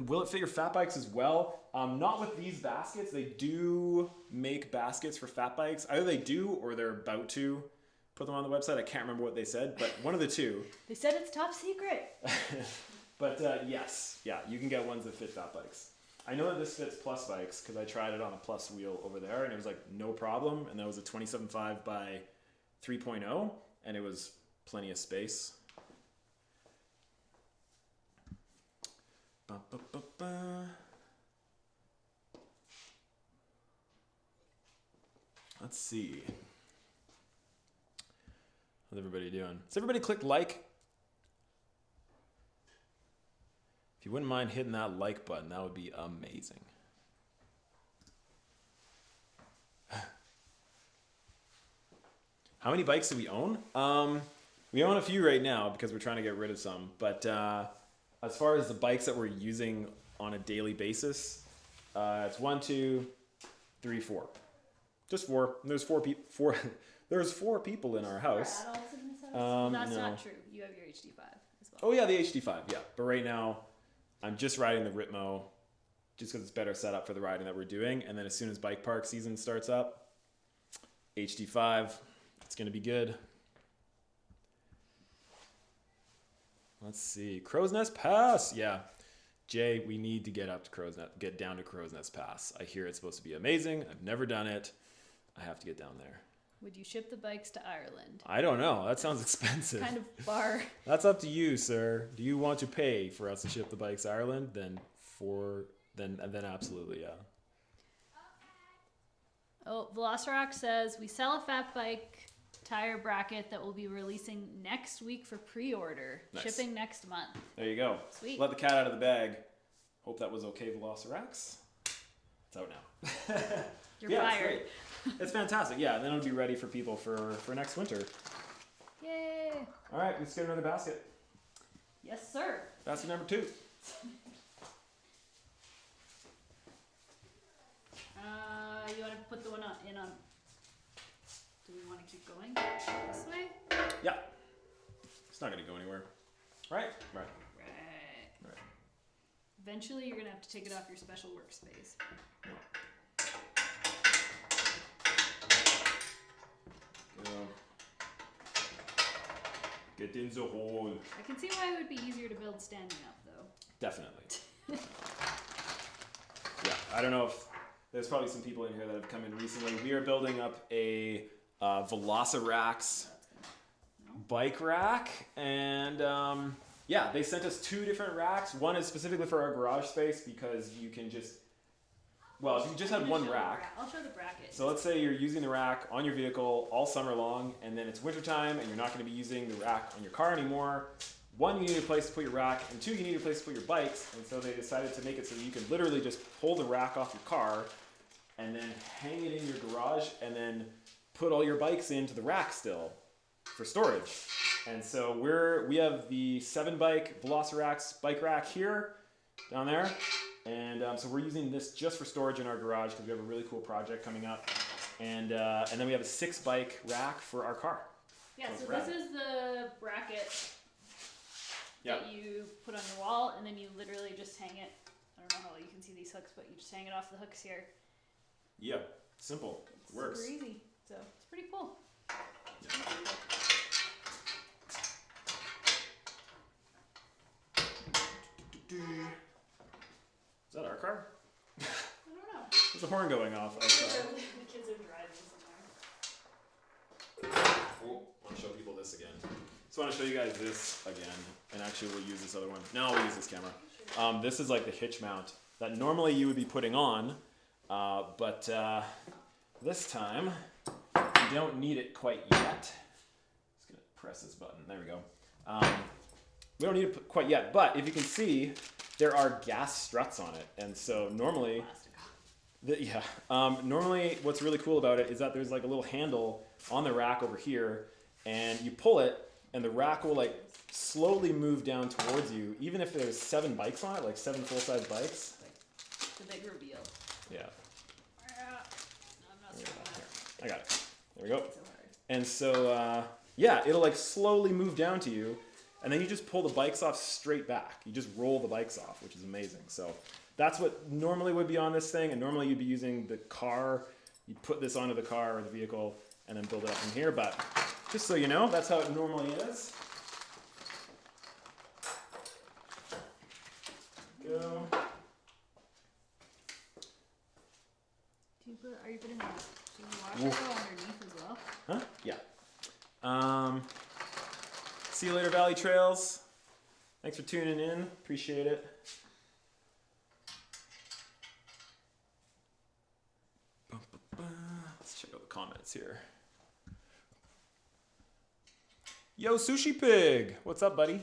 Will it fit your fat bikes as well? Not with these baskets. They do make baskets for fat bikes. Either they do or they're about to put them on the website. I can't remember what they said, but one of the two. They said it's top secret. But yes, yeah, you can get ones that fit fat bikes. I know that this fits plus bikes because I tried it on a plus wheel over there and it was like no problem. And that was a 27.5 by 3.0 and it was plenty of space. Ba, ba, ba, ba. Let's see. How's everybody doing? Has everybody clicked like? If you wouldn't mind hitting that like button, that would be amazing. How many bikes do we own? We own a few right now because we're trying to get rid of some. But as far as the bikes that we're using on a daily basis, it's 1, 2, 3, 4. Just 4. There's 4 people. 4. There's 4 people in our house. 4 adults in this house? Well, that's no. not true. You have your HD5 as well. Oh yeah, the HD5. Yeah, but right now, I'm just riding the Ritmo, just because it's better set up for the riding that we're doing. And then as soon as bike park season starts up, HD5, it's gonna be good. Let's see, Crow's Nest Pass. Yeah, Jay, we need to get down to Crow's Nest Pass. I hear it's supposed to be amazing. I've never done it. I have to get down there. Would you ship the bikes to Ireland? I don't know. That sounds expensive. Kind of far. That's up to you, sir. Do you want to pay for us to ship the bikes to Ireland? Then absolutely, yeah. Oh, VelociRAX says we sell a fat bike tire bracket that will be releasing next week for pre-order. Nice. Shipping next month. There you go. Sweet. Let the cat out of the bag. Hope that was okay, VelociRAX. It's out now. You're yeah, fired. It's fantastic. Yeah, and then it'll be ready for people for next winter. Yay. All right, let's get another basket. Yes, sir. Basket number 2. You want to put the one in on... Do we want to keep going this way? Yeah. It's not going to go anywhere. Right? Right. Right. Eventually, you're going to have to take it off your special workspace. Get in the hole. I can see why it would be easier to build standing up, though. Definitely. Yeah, I don't know if there's probably some people in here that have come in recently. We are building up a VelociRAX bike rack, and yeah, they sent us 2 different racks. One is specifically for our garage space because you can just, well, if you just had one rack. I'll show the bracket. So let's say you're using the rack on your vehicle all summer long, and then it's wintertime, and you're not going to be using the rack on your car anymore. 1, you need a place to put your rack, and 2, you need a place to put your bikes. And so they decided to make it so that you can literally just pull the rack off your car and then hang it in your garage and then put all your bikes into the rack still for storage. And so we have the 7-bike VelociRAX bike rack here, down there. And so we're using this just for storage in our garage because we have a really cool project coming up. And then we have a 6-bike rack for our car. Yeah, so this is the bracket that you put on your wall, and then you literally just hang it. I don't know how you can see these hooks, but you just hang it off the hooks here. Yeah, simple. It's Works. super easy. So it's pretty cool. Is that our car? I don't know. There's a horn going off. The kids are driving somewhere. Oh, I want to show people this again. So I want to show you guys this again, and actually we'll use this other one. No, we'll use this camera. This is like the hitch mount that normally you would be putting on, but this time you don't need it quite yet. Just gonna press this button. There we go. We don't need it quite yet, but if you can see, there are gas struts on it, and so normally, normally what's really cool about it is that there's like a little handle on the rack over here, and you pull it, and the rack will like slowly move down towards you, even if there's 7 bikes on it, like 7 full-size bikes. The big reveal. Yeah. I'm not sure about that. I got it. There we go. It's so hard. And so, yeah, it'll like slowly move down to you, and then you just pull the bikes off straight back. You just roll the bikes off, which is amazing. So that's what normally would be on this thing, and normally you'd be using the car. You'd put this onto the car or the vehicle and then build it up from here, but just so you know, that's how it normally is. Go. Are you putting the washer underneath as well? Huh? Yeah. See you later, Valley Trails. Thanks for tuning in. Appreciate it. Let's check out the comments here. Yo, Sushi Pig. What's up, buddy?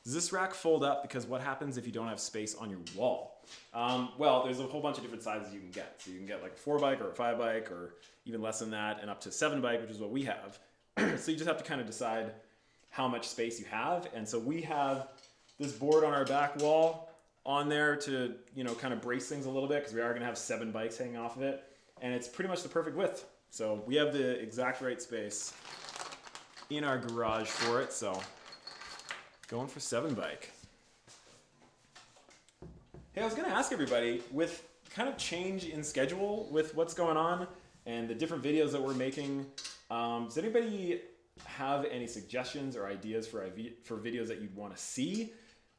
Does this rack fold up? Because what happens if you don't have space on your wall? Well, there's a whole bunch of different sizes you can get. So you can get like a 4-bike or a 5-bike or even less than that, and up to 7-bike, which is what we have. So you just have to kind of decide how much space you have. And so we have this board on our back wall on there to, you know, kind of brace things a little bit because we are going to have 7 bikes hanging off of it. And it's pretty much the perfect width. So we have the exact right space in our garage for it. So going for 7 bike. Hey, I was going to ask everybody, with kind of change in schedule with what's going on and the different videos that we're making, does anybody have any suggestions or ideas for videos that you'd want to see?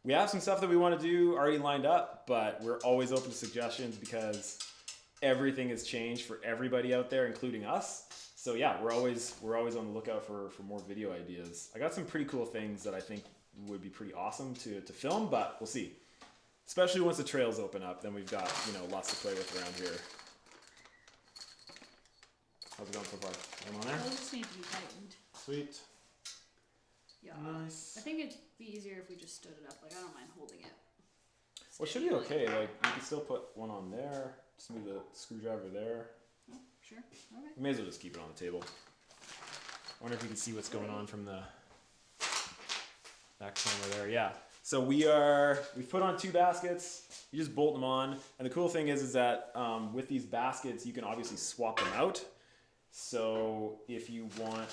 We have some stuff that we want to do already lined up, but we're always open to suggestions because everything has changed for everybody out there, including us. So yeah, we're always on the lookout for more video ideas. I got some pretty cool things that I think would be pretty awesome to film, but we'll see. Especially once the trails open up, then we've got, you know, lots to play with around here. How's it going so far? Am I on there? Those just need to be tightened. Sweet. Yeah. Nice. I think it'd be easier if we just stood it up. Like, I don't mind holding it. Well, it should be okay. Like, you can still put one on there. Just move the screwdriver there. Oh, sure. Okay. We may as well just keep it on the table. I wonder if you can see what's going on from the back camera there. Yeah. So we've put on 2 baskets. You just bolt them on. And the cool thing is that with these baskets, you can obviously swap them out. So if you want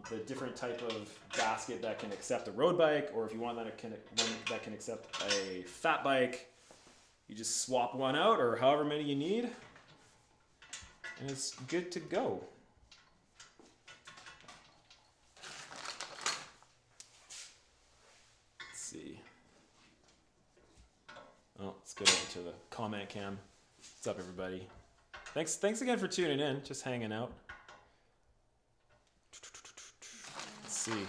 the different type of basket that can accept a road bike, or if you want one that can accept a fat bike, you just swap one out, or however many you need, and it's good to go. Let's see. Oh, let's go over to the comment cam. What's up, everybody? Thanks again for tuning in, just hanging out. Let's see.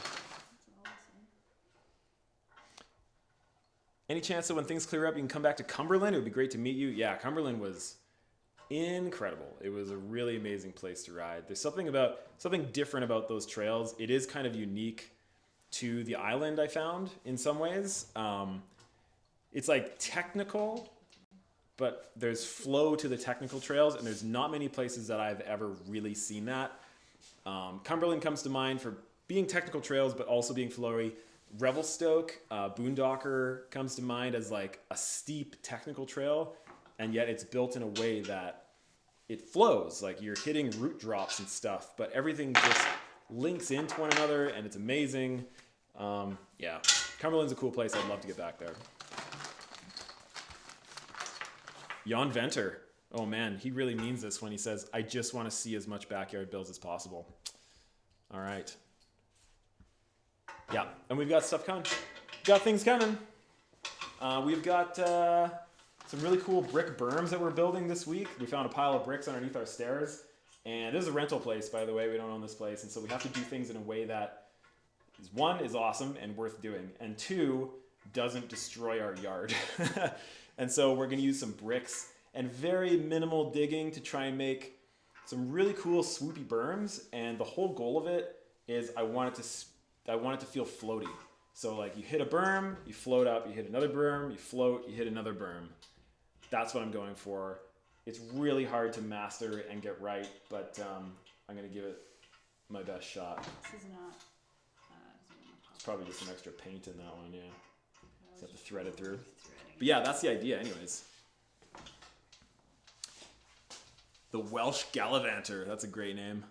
Any chance that when things clear up, you can come back to Cumberland? It would be great to meet you. Yeah, Cumberland was incredible. It was a really amazing place to ride. There's something different about those trails. It is kind of unique to the island, I found, in some ways. It's like technical, but there's flow to the technical trails, and there's not many places that I've ever really seen that. Cumberland comes to mind for being technical trails, but also being flowy. Revelstoke, Boondocker comes to mind as like a steep technical trail, and yet it's built in a way that it flows. Like you're hitting root drops and stuff, but everything just links into one another, and it's amazing. Yeah, Cumberland's a cool place. I'd love to get back there. Jan Venter. Oh man, he really means this when he says, I just want to see as much backyard builds as possible. All right. Yeah, and we've got stuff coming. Got things coming. We've got some really cool brick berms that we're building this week. We found a pile of bricks underneath our stairs. And this is a rental place, by the way. We don't own this place. And so we have to do things in a way that is awesome and worth doing. And 2, doesn't destroy our yard. And so we're going to use some bricks and very minimal digging to try and make some really cool swoopy berms. And the whole goal of it is I want it to feel floaty. So like you hit a berm, you float up, you hit another berm, you float, you hit another berm. That's what I'm going for. It's really hard to master and get right, but I'm going to give it my best shot. This is not. It's probably just some extra paint in that one, yeah. Just have to thread it through. But yeah, that's the idea anyways. The Welsh Gallivanter. That's a great name.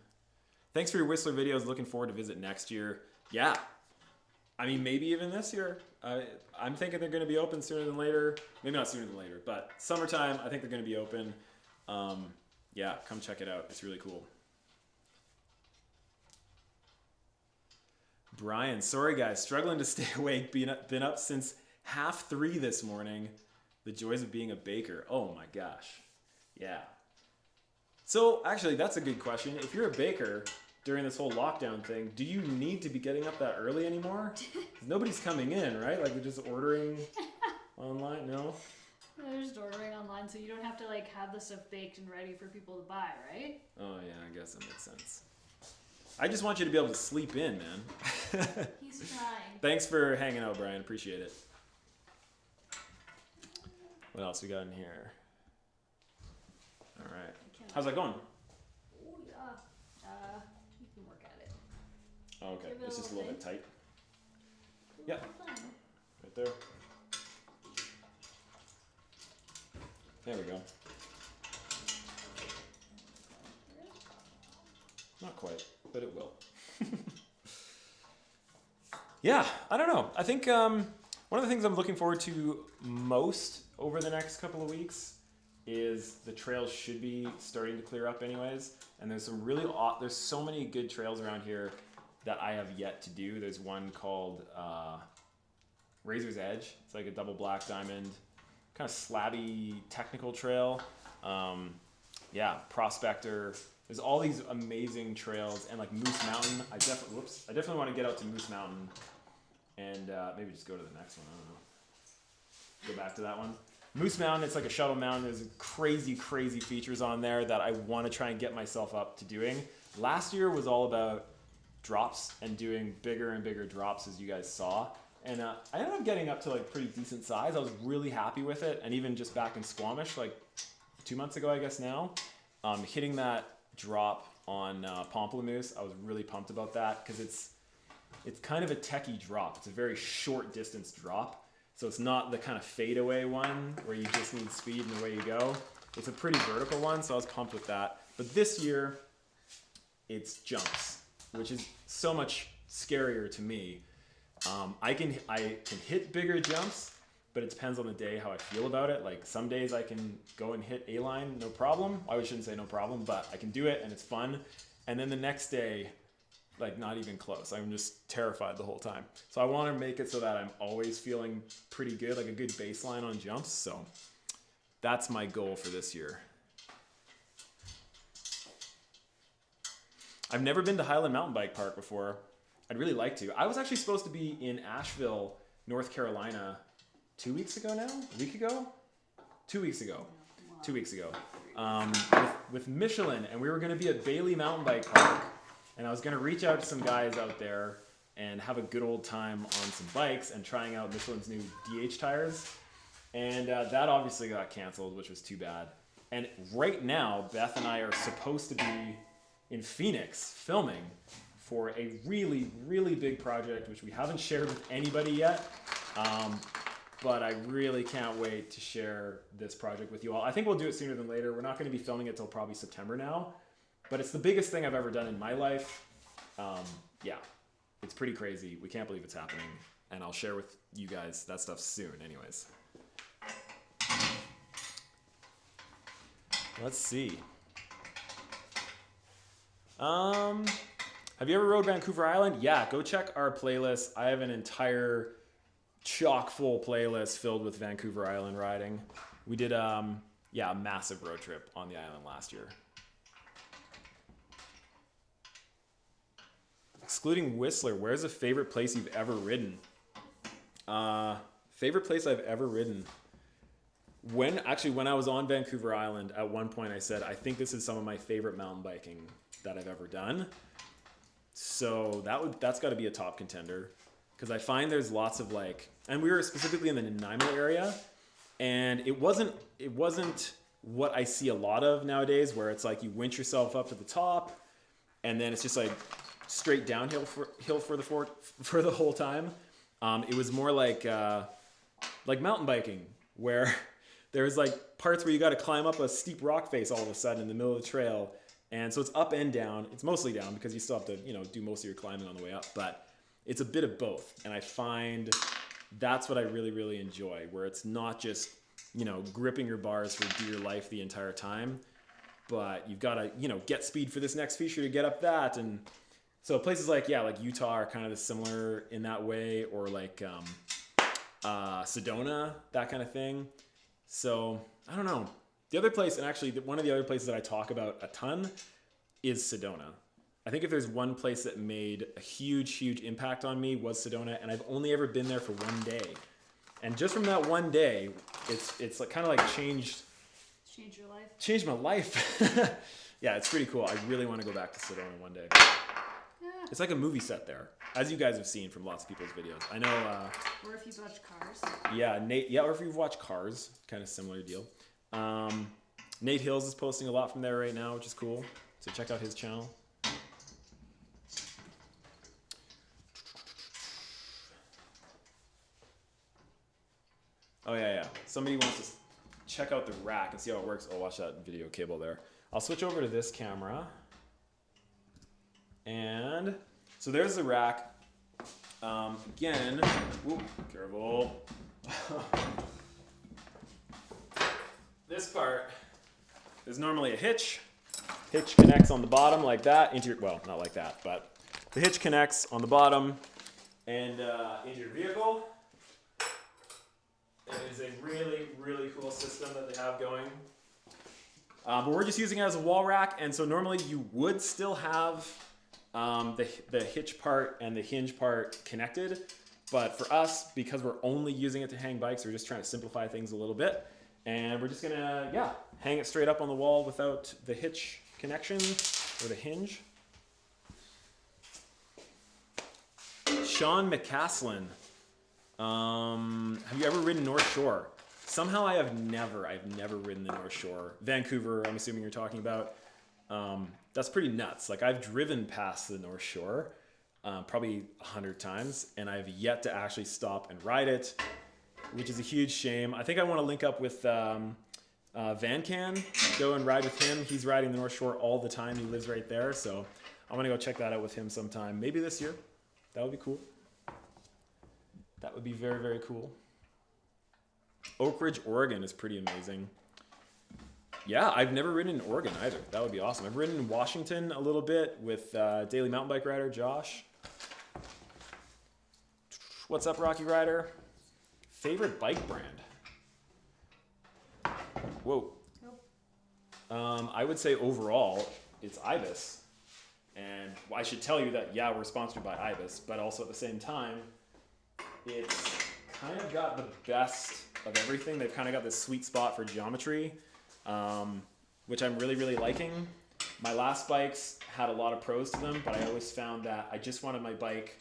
Thanks for your Whistler videos. Looking forward to visit next year. Yeah. I mean, maybe even this year. I'm thinking they're going to be open sooner than later. Maybe not sooner than later, but summertime, I think they're going to be open. Yeah, come check it out. It's really cool. Brian, sorry guys, struggling to stay awake. Been up since 2:30 this morning. The joys of being a baker. Oh my gosh. Yeah. So actually, that's a good question. If you're a baker during this whole lockdown thing, do you need to be getting up that early anymore? Nobody's coming in, right? Like they're just ordering online? No? They're just ordering online, so you don't have to like have the stuff baked and ready for people to buy, right? Oh yeah, I guess that makes sense. I just want you to be able to sleep in, man. He's trying. Thanks for hanging out, Brian. Appreciate it. What else we got in here? All right. How's that going? Oh yeah. You can work at it. Oh, okay. Give it It's just a little bit tight. Ooh, Yeah. fun. Right there. There we go. Not quite, but it will. Yeah, I don't know. I think one of the things I'm looking forward to most over the next couple of weeks is the trails should be starting to clear up anyways. And there's some really there's so many good trails around here that I have yet to do. There's one called Razor's Edge. It's like a double black diamond, kind of slabby technical trail. Yeah, Prospector. There's all these amazing trails, and like Moose Mountain. I definitely want to get out to Moose Mountain, and maybe just go to the next one. I don't know. Go back to that one. Moose Mountain. It's like a shuttle mountain. There's crazy features on there that I want to try and get myself up to doing. Last year was all about drops and doing bigger and bigger drops, as you guys saw. And I ended up getting up to like pretty decent size. I was really happy with it. And even just back in Squamish, like 2 months ago, I guess now, hitting that drop on Pamplemousse, I was really pumped about that because it's kind of a techie drop. It's a very short distance drop. So it's not the kind of fadeaway one where you just need speed and away you go. It's a pretty vertical one, so I was pumped with that. But this year, it's jumps, which is so much scarier to me. I can hit bigger jumps, but it depends on the day how I feel about it. Like some days I can go and hit A-line, no problem. I shouldn't say no problem, but I can do it and it's fun. And then the next day, like not even close. I'm just terrified the whole time. So I want to make it so that I'm always feeling pretty good, like a good baseline on jumps. So that's my goal for this year. I've never been to Highland Mountain Bike Park before. I'd really like to. I was actually supposed to be in Asheville, North Carolina 2 weeks ago now? A week ago? 2 weeks ago. 2 weeks ago. With Michelin, and we were going to be at Bailey Mountain Bike Park. And I was going to reach out to some guys out there and have a good old time on some bikes and trying out Michelin's new DH tires. And that obviously got canceled, which was too bad. And right now, Beth and I are supposed to be in Phoenix filming for a really, really big project, which we haven't shared with anybody yet. But I really can't wait to share this project with you all. I think we'll do it sooner than later. We're not going to be filming it till probably September now. But it's the biggest thing I've ever done in my life. Yeah, it's pretty crazy. We can't believe it's happening. And I'll share with you guys that stuff soon anyways. Let's see. Have you ever rode Vancouver Island? Yeah, go check our playlist. I have an entire chock full playlist filled with Vancouver Island riding. We did a massive road trip on the island last year. Excluding Whistler, where's a favorite place you've ever ridden? Favorite place I've ever ridden? When I was on Vancouver Island, at one point I said, I think this is some of my favorite mountain biking that I've ever done. So that's got to be a top contender. Because I find there's lots of and we were specifically in the Nanaimo area, and it wasn't what I see a lot of nowadays, where it's like you winch yourself up to the top, and then it's just like straight downhill for the whole time. It was more like mountain biking, where there's like parts where you got to climb up a steep rock face all of a sudden in the middle of the trail, and so it's up and down. It's mostly down because you still have to do most of your climbing on the way up, but it's a bit of both. And I find that's what I really, really enjoy, where it's not just gripping your bars for dear life the entire time, but you've got to get speed for this next feature to get up that. And so places like Utah are kind of similar in that way, or Sedona, that kind of thing. So I don't know. The other place, and actually one of the other places that I talk about a ton, is Sedona. I think if there's one place that made a huge impact on me, was Sedona, and I've only ever been there for one day. And just from that one day, it's like kind of like changed your life. Changed my life. Yeah, it's pretty cool. I really want to go back to Sedona one day. Yeah. It's like a movie set there, as you guys have seen from lots of people's videos. I know. Or if you've watched Cars. Yeah, Nate. Yeah, or if you've watched Cars, kind of similar deal. Nate Hills is posting a lot from there right now, which is cool. So check out his channel. Oh yeah. Somebody wants to. check out the rack and see how it works. Oh, watch that video cable there. I'll switch over to this camera. And so there's the rack. Again, whoop, careful. This part, there's normally a hitch. Hitch connects on the bottom like that into your, well, not like that, but the hitch connects on the bottom and into your vehicle. It is a really, really cool system that they have going. But we're just using it as a wall rack, and so normally you would still have the hitch part and the hinge part connected. But for us, because we're only using it to hang bikes, we're just trying to simplify things a little bit. And we're just gonna, yeah, hang it straight up on the wall without the hitch connection or the hinge. Sean McCaslin. Have you ever ridden North Shore? Somehow I've never ridden the North Shore. Vancouver, I'm assuming you're talking about. That's pretty nuts. Like, I've driven past the North Shore probably 100 times, and I've yet to actually stop and ride it, which is a huge shame. I think I want to link up with Van Can, go and ride with him. He's riding the North Shore all the time. He lives right there, so I'm going to go check that out with him sometime. Maybe this year. That would be cool. That would be very, very cool. Oak Ridge, Oregon is pretty amazing. Yeah, I've never ridden in Oregon either. That would be awesome. I've ridden in Washington a little bit with daily mountain bike rider Josh. What's up, Rocky Rider? Favorite bike brand? Whoa. Nope. I would say overall, it's Ibis. And I should tell you that, yeah, we're sponsored by Ibis, but also at the same time, it's kind of got the best of everything. They've kind of got this sweet spot for geometry, which I'm really, really liking. My last bikes had a lot of pros to them, but I always found that I just wanted my bike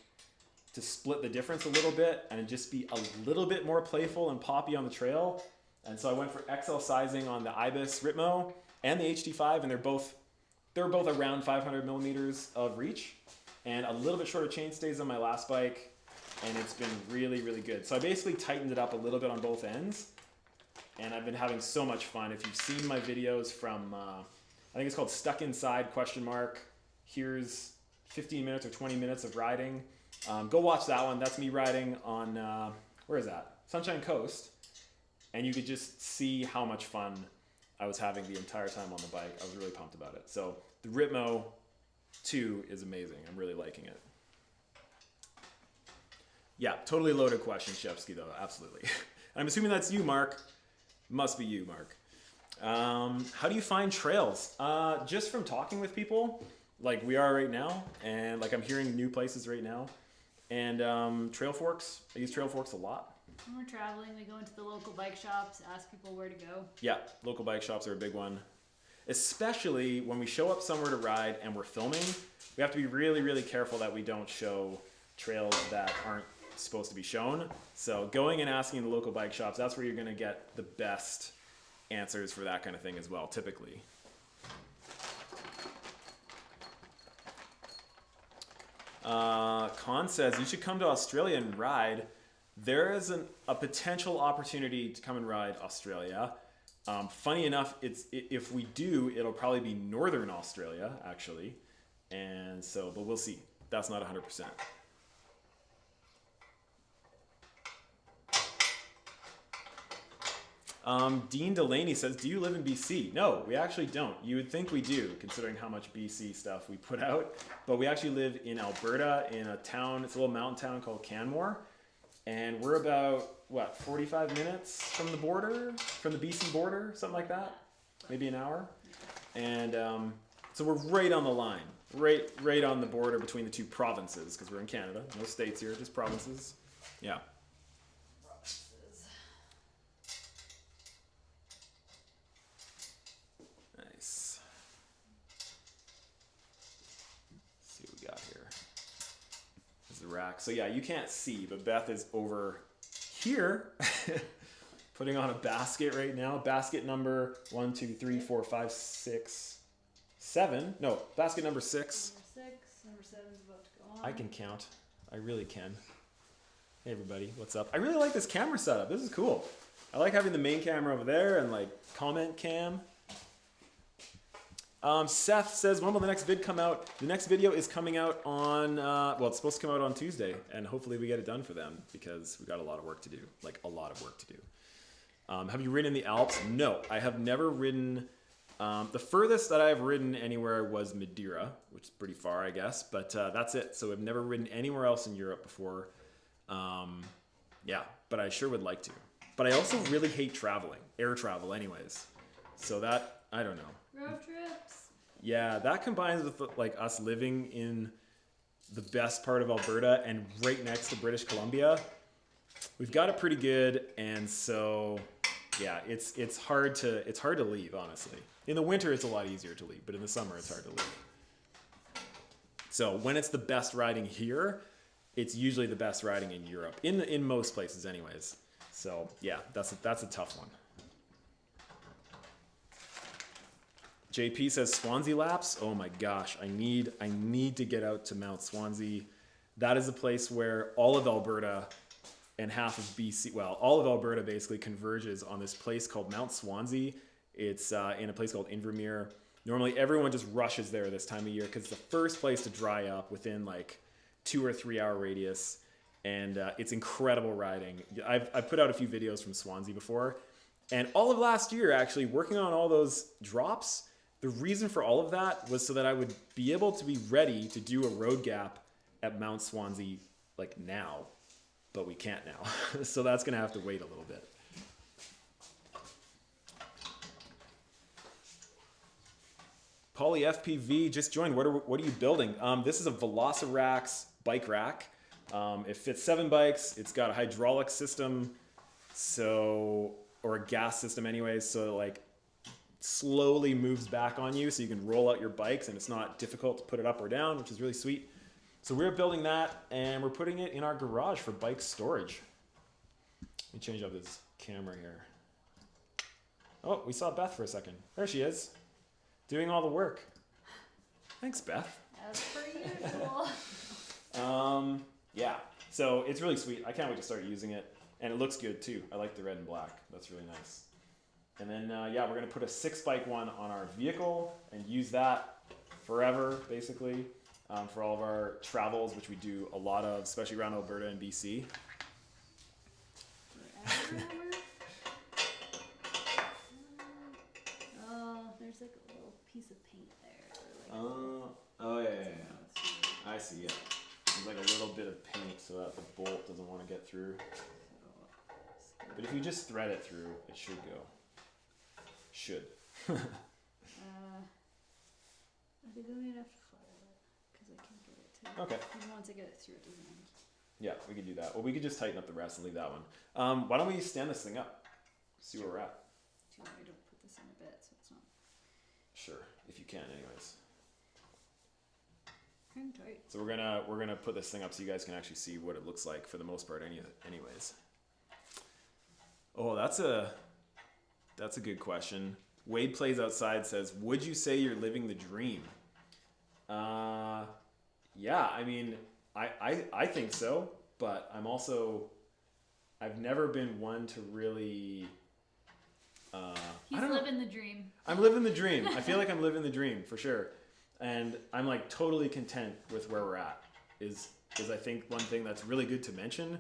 to split the difference a little bit and just be a little bit more playful and poppy on the trail. And so I went for XL sizing on the Ibis Ritmo and the HD5, and they're both around 500 millimeters of reach and a little bit shorter chain stays on my last bike, and it's been really, really good. So I basically tightened it up a little bit on both ends, and I've been having so much fun. If you've seen my videos from, I think it's called Stuck Inside ? Here's 15 minutes or 20 minutes of riding. Go watch that one. That's me riding on, where is that? Sunshine Coast. And you could just see how much fun I was having the entire time on the bike. I was really pumped about it. So the Ritmo 2 is amazing. I'm really liking it. Yeah, totally loaded question, Shevsky, though. Absolutely. I'm assuming that's you, Mark. Must be you, Mark. How do you find trails? Just from talking with people, like we are right now, and like I'm hearing new places right now. And Trail Forks. I use Trail Forks a lot. When we're traveling, we go into the local bike shops, ask people where to go. Yeah, local bike shops are a big one. Especially when we show up somewhere to ride and we're filming, we have to be really, really careful that we don't show trails that aren't supposed to be shown. So going and asking the local bike shops, that's where you're going to get the best answers for that kind of thing as well, typically. Khan says, you should come to Australia and ride. There is a potential opportunity to come and ride Australia. Funny enough, if we do, it'll probably be Northern Australia, actually. And so, but we'll see. That's not 100%. Dean Delaney says, do you live in BC? No, we actually don't. You would think we do, considering how much BC stuff we put out. But we actually live in Alberta, in a town, it's a little mountain town called Canmore. And we're about, 45 minutes from the border, from the BC border, something like that? Maybe an hour. And so we're right on the line, right on the border between the two provinces, because we're in Canada. No states here, just provinces. Yeah. Nice. Let's see what we got here. This is the rack. So yeah, you can't see, but Beth is over here putting on a basket right now. Basket number 1, 2, 3, 4, 5, 6, 7. No, basket number 6. Number 7 is about to go on. I can count. I really can. Hey everybody, what's up? I really like this camera setup. This is cool. I like having the main camera over there and like comment cam. Seth says, when will the next vid come out? The next video is coming out on, well, it's supposed to come out on Tuesday, and hopefully we get it done for them because we got a lot of work to do, like a lot of work to do. Have you ridden in the Alps? No, I have never ridden. The furthest that I've ridden anywhere was Madeira, which is pretty far, I guess, but that's it. So I've never ridden anywhere else in Europe before. Yeah, but I sure would like to. But I also really hate traveling, air travel anyways. So that, I don't know. Road trips. Yeah, that combines with like us living in the best part of Alberta and right next to British Columbia. We've got it pretty good, and so yeah, it's hard to leave, honestly. In the winter it's a lot easier to leave, but in the summer it's hard to leave. So when it's the best riding here, it's usually the best riding in Europe, in most places anyways. So yeah, that's a tough one. JP says Swansea laps. Oh my gosh, I need to get out to Mount Swansea. That is a place where all of Alberta and half of BC, well, all of Alberta basically converges on this place called Mount Swansea. It's in a place called Invermere. Normally everyone just rushes there this time of year because it's the first place to dry up within like 2 or 3 hour radius. And it's incredible riding. I've put out a few videos from Swansea before. And all of last year, actually, working on all those drops, the reason for all of that was so that I would be able to be ready to do a road gap at Mount Swansea like now. But we can't now. So that's going to have to wait a little bit. Poly FPV just joined. What are you building? This is a VelociRAX bike rack. It fits 7 bikes. It's got a hydraulic system, or a gas system anyways, so it like slowly moves back on you so you can roll out your bikes and it's not difficult to put it up or down, which is really sweet. So we're building that and we're putting it in our garage for bike storage. Let me change up this camera here. Oh, we saw Beth for a second. There she is, doing all the work. Thanks, Beth. As per usual. Yeah, so it's really sweet. I can't wait to start using it. And it looks good too. I like the red and black. That's really nice. And then, yeah, we're going to put a 6-bike one on our vehicle and use that forever, basically, for all of our travels, which we do a lot of, especially around Alberta and BC. Forever? Oh, there's like a little piece of paint there. Oh, yeah. I see, yeah. There's like a little bit of paint so that the bolt doesn't want to get through. But if you just thread it through, it should go. Should. I think I'm gonna have to file it because I can't get it to. Okay. Even once I get it through, it doesn't end. Yeah, we could do that. Well, we could just tighten up the rest and leave that one. Why don't we stand this thing up? See where we're at. Do you want me to put this in a bit so it's not Sure, if you can, anyways. hang tight? So we're gonna put this thing up so you guys can actually see what it looks like for the most part, anyways. Oh, that's a good question. Wade Plays Outside says, would you say you're living the dream? Yeah, I mean, I think so, but I've never been one to really, He's living the dream. I'm living the dream. I feel like I'm living the dream for sure. And I'm like totally content with where we're at is I think one thing that's really good to mention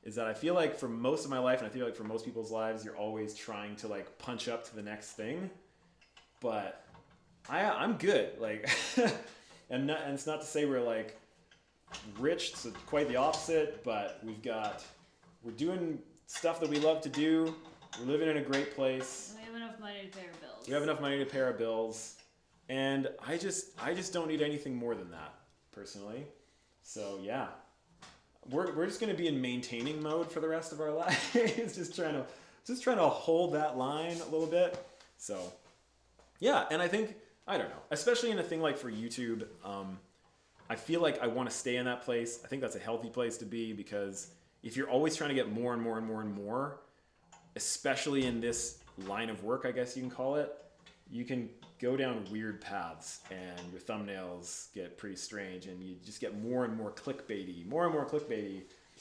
is that I feel like for most of my life, and I feel like for most people's lives, you're always trying to like punch up to the next thing. But I'm good. Like, and it's not to say we're like rich, it's quite the opposite, but we're doing stuff that we love to do. We're living in a great place. We have enough money to pay our bills. We have enough money to pay our bills. And I just don't need anything more than that, personally. So yeah. We're just going to be in maintaining mode for the rest of our lives. just trying to hold that line a little bit. So, yeah, and I think, I don't know, especially in a thing like for YouTube, I feel like I want to stay in that place. I think that's a healthy place to be because if you're always trying to get more and more and more and more, especially in this line of work, I guess you can call it, you can go down weird paths and your thumbnails get pretty strange and you just get more and more clickbaity.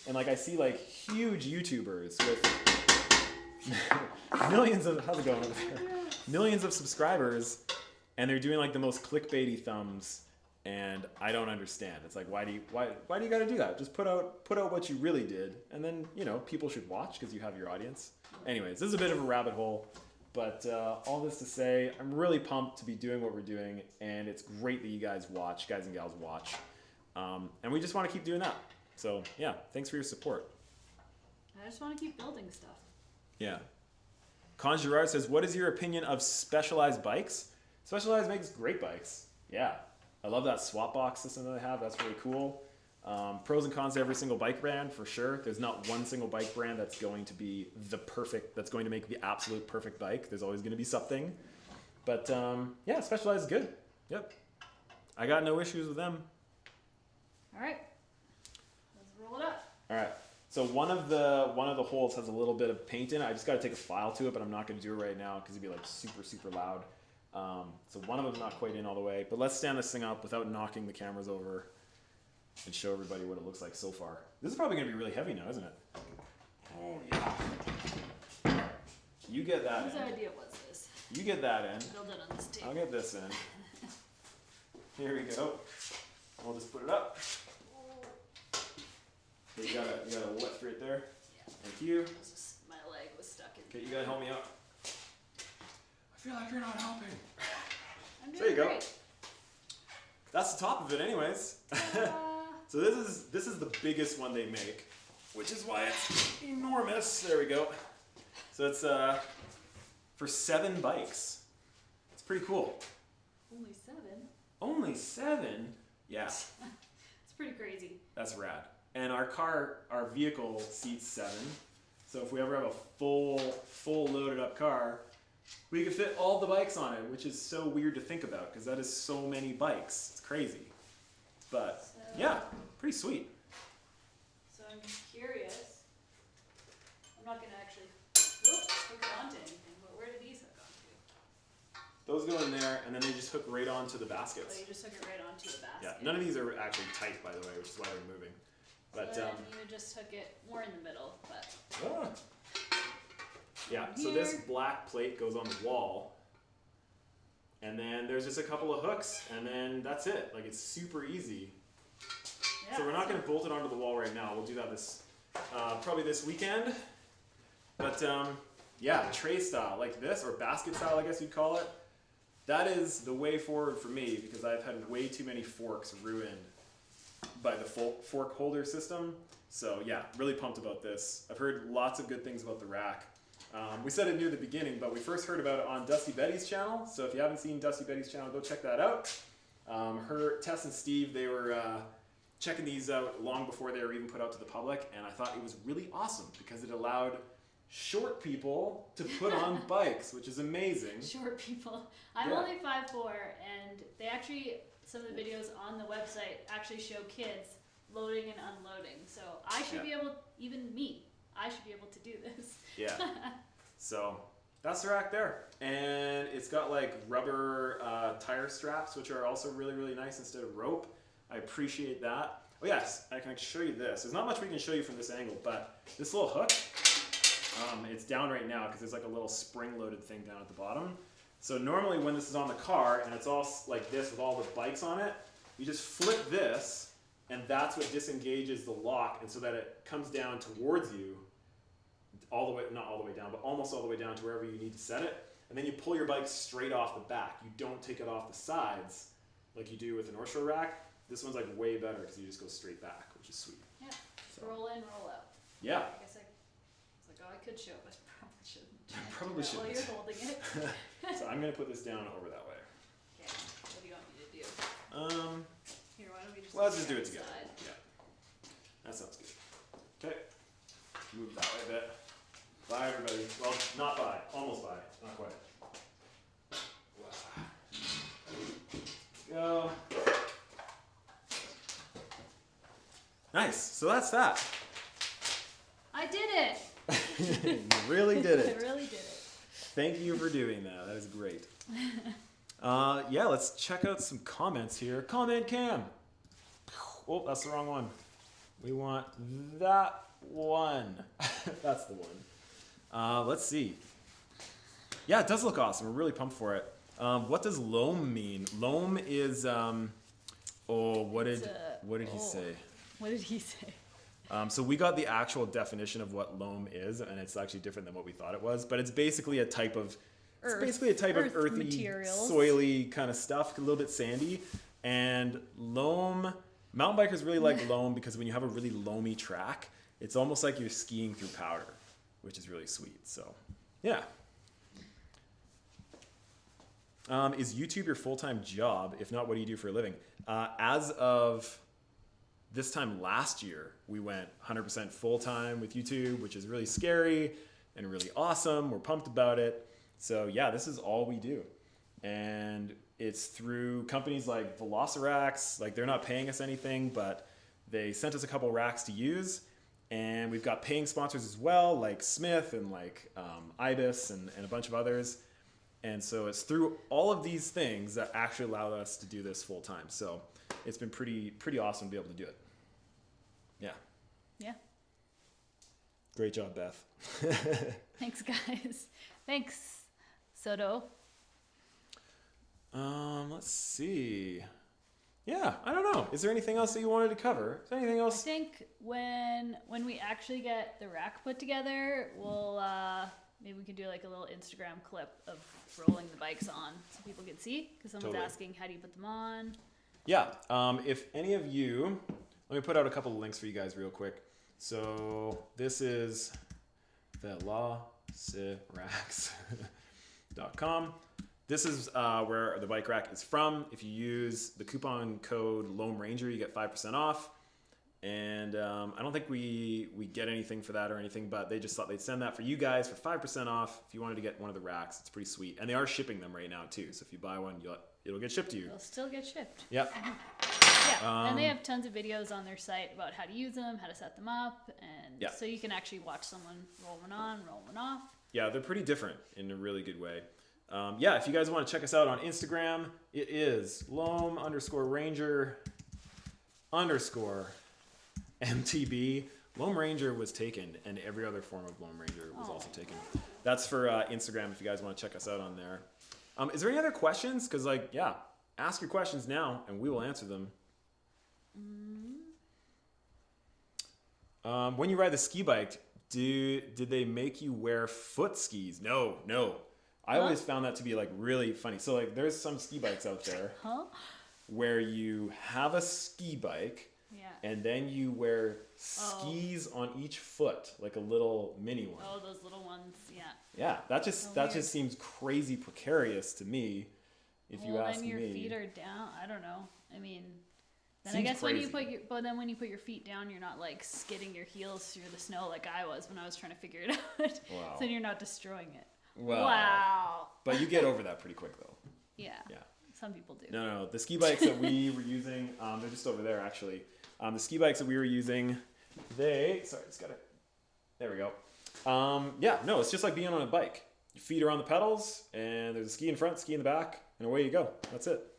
And like I see like huge YouTubers with millions of how's it going over there? Millions of subscribers, and they're doing like the most clickbaity thumbs, and I don't understand. It's like, why do you got to do that? Just put out what you really did, and then people should watch because you have your audience. Anyways, this is a bit of a rabbit hole, but all this to say, I'm really pumped to be doing what we're doing, and it's great that you guys and gals watch, and we just want to keep doing that. So yeah, thanks for your support. I just want to keep building stuff. Yeah. Conjurar says, what is your opinion of Specialized bikes? Specialized makes great bikes. Yeah. I love that swap box system that they have. That's really cool. Pros and cons to every single bike brand, for sure. There's not one single bike brand that's going to be that's going to make the absolute perfect bike. There's always going to be something. But yeah, Specialized is good. Yep. I got no issues with them. All right. Let's roll it up. All right. So one of the holes has a little bit of paint in it. I just got to take a file to it, but I'm not going to do it right now because it'd be like super, super loud. So one of them's not quite in all the way. But let's stand this thing up without knocking the cameras over and show everybody what it looks like so far. This is probably going to be really heavy now, isn't it? Oh, yeah. You get that Whose in. idea was this? You get that in. Build it on this table. I'll get this in. Here we go. We'll just put it up. You got a lift right there. Yeah. Thank you. My leg was stuck in. Okay, you gotta help me out. I feel like you're not helping. I'm doing There you go. great. That's the top of it, anyways. So this is the biggest one they make, which is why it's enormous. There we go. So it's for 7 bikes. It's pretty cool. Only 7? Only 7? Yeah. It's pretty crazy. That's rad. And our vehicle seats 7. So if we ever have a full loaded up car, we could fit all the bikes on it, which is so weird to think about because that is so many bikes. It's crazy. But yeah, pretty sweet. So I'm curious. I'm not going to actually hook it onto anything, but where do these hook onto? Those go in there, and then they just hook right onto the So baskets. you just hook it right onto the basket. Yeah, none of these are actually tight, by the way, which is why they're moving. But so then you would just hook it more in the middle, but yeah. So this black plate goes on the wall, and then there's just a couple of hooks, and then that's it. Like it's super easy. yeah, So we're not going to bolt it onto the wall right now. We'll do that probably this weekend. But yeah, tray style like this, or basket style, I guess you'd call it. That is the way forward for me because I've had way too many forks ruined by the fork holder system. So yeah, really pumped about this. I've heard lots of good things about the rack. We said it near the beginning, but we first heard about it on Dusty Betty's channel. So if you haven't seen Dusty Betty's channel, go check that out. Tess and Steve, they were checking these out long before they were even put out to the public, and I thought it was really awesome because it allowed short people to put on bikes, which is amazing. short people. I'm Yeah. only 5'4", and they actually, some of the videos on the website actually show kids loading and unloading. So I should be able, even me, I should be able to do this. Yeah. So that's the rack there. And it's got like rubber tire straps, which are also really, really nice instead of rope. I appreciate that. Oh yes, I can show you this. There's not much we can show you from this angle, but this little hook, it's down right now because there's like a little spring-loaded thing down at the bottom. So normally when this is on the car and it's all like this with all the bikes on it, you just flip this and that's what disengages the lock, and so that it comes down towards you all the way, not all the way down, but almost all the way down to wherever you need to set it. And then you pull your bike straight off the back. You don't take it off the sides like you do with an North Shore rack. This one's like way better because you just go straight back, which is sweet. Yeah, roll in, roll out. Yeah. I guess I was like, oh, I could show, but probably shouldn't. Probably do that while shouldn't. you're holding it. So I'm gonna put this down over that way. Okay, what do you want me to do? Here, why don't we just Well, let's just do it together. side? Yeah, that sounds good. Okay, move that way a bit. Bye, everybody. Well, not bye, almost bye, not quite. Go. Nice. So that's that. I did it! You really did I it. really did it. Thank you for doing that. That is great. Yeah, let's check out some comments here. Comment cam. Oh, that's the wrong one. We want that one. That's the one. Let's see. Yeah, it does look awesome. We're really pumped for it. What does loam mean? Loam is what did he say? What did he say? So we got the actual definition of what loam is, and it's actually different than what we thought it was. But it's basically a type of earthy, materials. soily kind of stuff, a little bit sandy. And loam, mountain bikers really like loam because when you have a really loamy track, it's almost like you're skiing through powder, which is really sweet. So, yeah. Is YouTube your full-time job? If not, what do you do for a living? As of this time last year, we went 100% full-time with YouTube, which is really scary and really awesome. We're pumped about it. So yeah, this is all we do. And it's through companies like VelociRAX. Like, they're not paying us anything, but they sent us a couple racks to use. And we've got paying sponsors as well, like Smith and like Ibis and a bunch of others. And so it's through all of these things that actually allowed us to do this full time. So it's been pretty awesome to be able to do it. Yeah. Yeah. Great job, Beth. Thanks, guys. Thanks, Soto. Let's see. Yeah, I don't know. Is there anything else that you wanted to cover? Is there anything else? I think when we actually get the rack put together, we'll maybe we can do like a little Instagram clip of rolling the bikes on so people can see, because someone's asking how do you put them on. Yeah. If any of you, let me put out a couple of links for you guys real quick. So this is VelociRAX.com. This is where the bike rack is from. If you use the coupon code Loam Ranger, you get 5% off. And I don't think we get anything for that or anything, but they just thought they'd send that for you guys for 5% off if you wanted to get one of the racks. It's pretty sweet. And they are shipping them right now too. So if you buy one, it'll get shipped to you. They'll still get shipped. Yep. Yeah, and they have tons of videos on their site about how to use them, how to set them up, and so you can actually watch someone roll one on, roll one off. Yeah, they're pretty different in a really good way. Yeah, if you guys want to check us out on Instagram, it is Loam_Ranger_MTB. Loam Ranger was taken, and every other form of Loam Ranger was also taken. That's for Instagram if you guys want to check us out on there. Is there any other questions? Because, ask your questions now, and we will answer them. When you ride the ski bike, did they make you wear foot skis? No. I always found that to be really funny. So there's some ski bikes out there where you have a ski bike and then you wear skis on each foot, like a little mini one. Oh, those little ones, yeah. Yeah, that just seems crazy precarious to me. If you ask me. Then your feet are down. I don't know. I mean, then Seems I guess crazy. when you put your feet down, you're not skidding your heels through the snow like I was when I was trying to figure it out. Wow. So you're not destroying it. Well, wow. But you get over that pretty quick, though. Yeah. Some people do. No. The ski bikes that we were using, they're just over there, actually. The ski bikes that we were using, there we go. It's just like being on a bike. Your feet are on the pedals, and there's a ski in front, ski in the back, and away you go. That's it.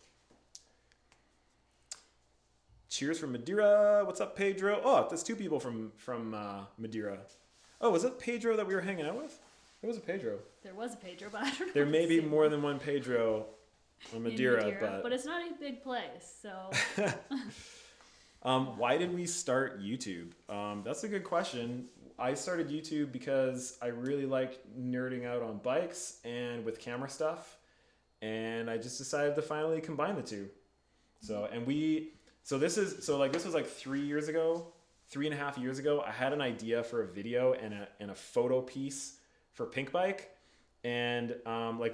Cheers from Madeira. What's up, Pedro? Oh, that's two people from Madeira. Oh, was it Pedro that we were hanging out with? It was a Pedro. There was a Pedro, but I don't know. There may be more than one Pedro on Madeira, but it's not a big place, so. Why did we start YouTube? That's a good question. I started YouTube because I really liked nerding out on bikes and with camera stuff, and I just decided to finally combine the two. This was 3.5 years ago. I had an idea for a video and a photo piece for Pink Bike, and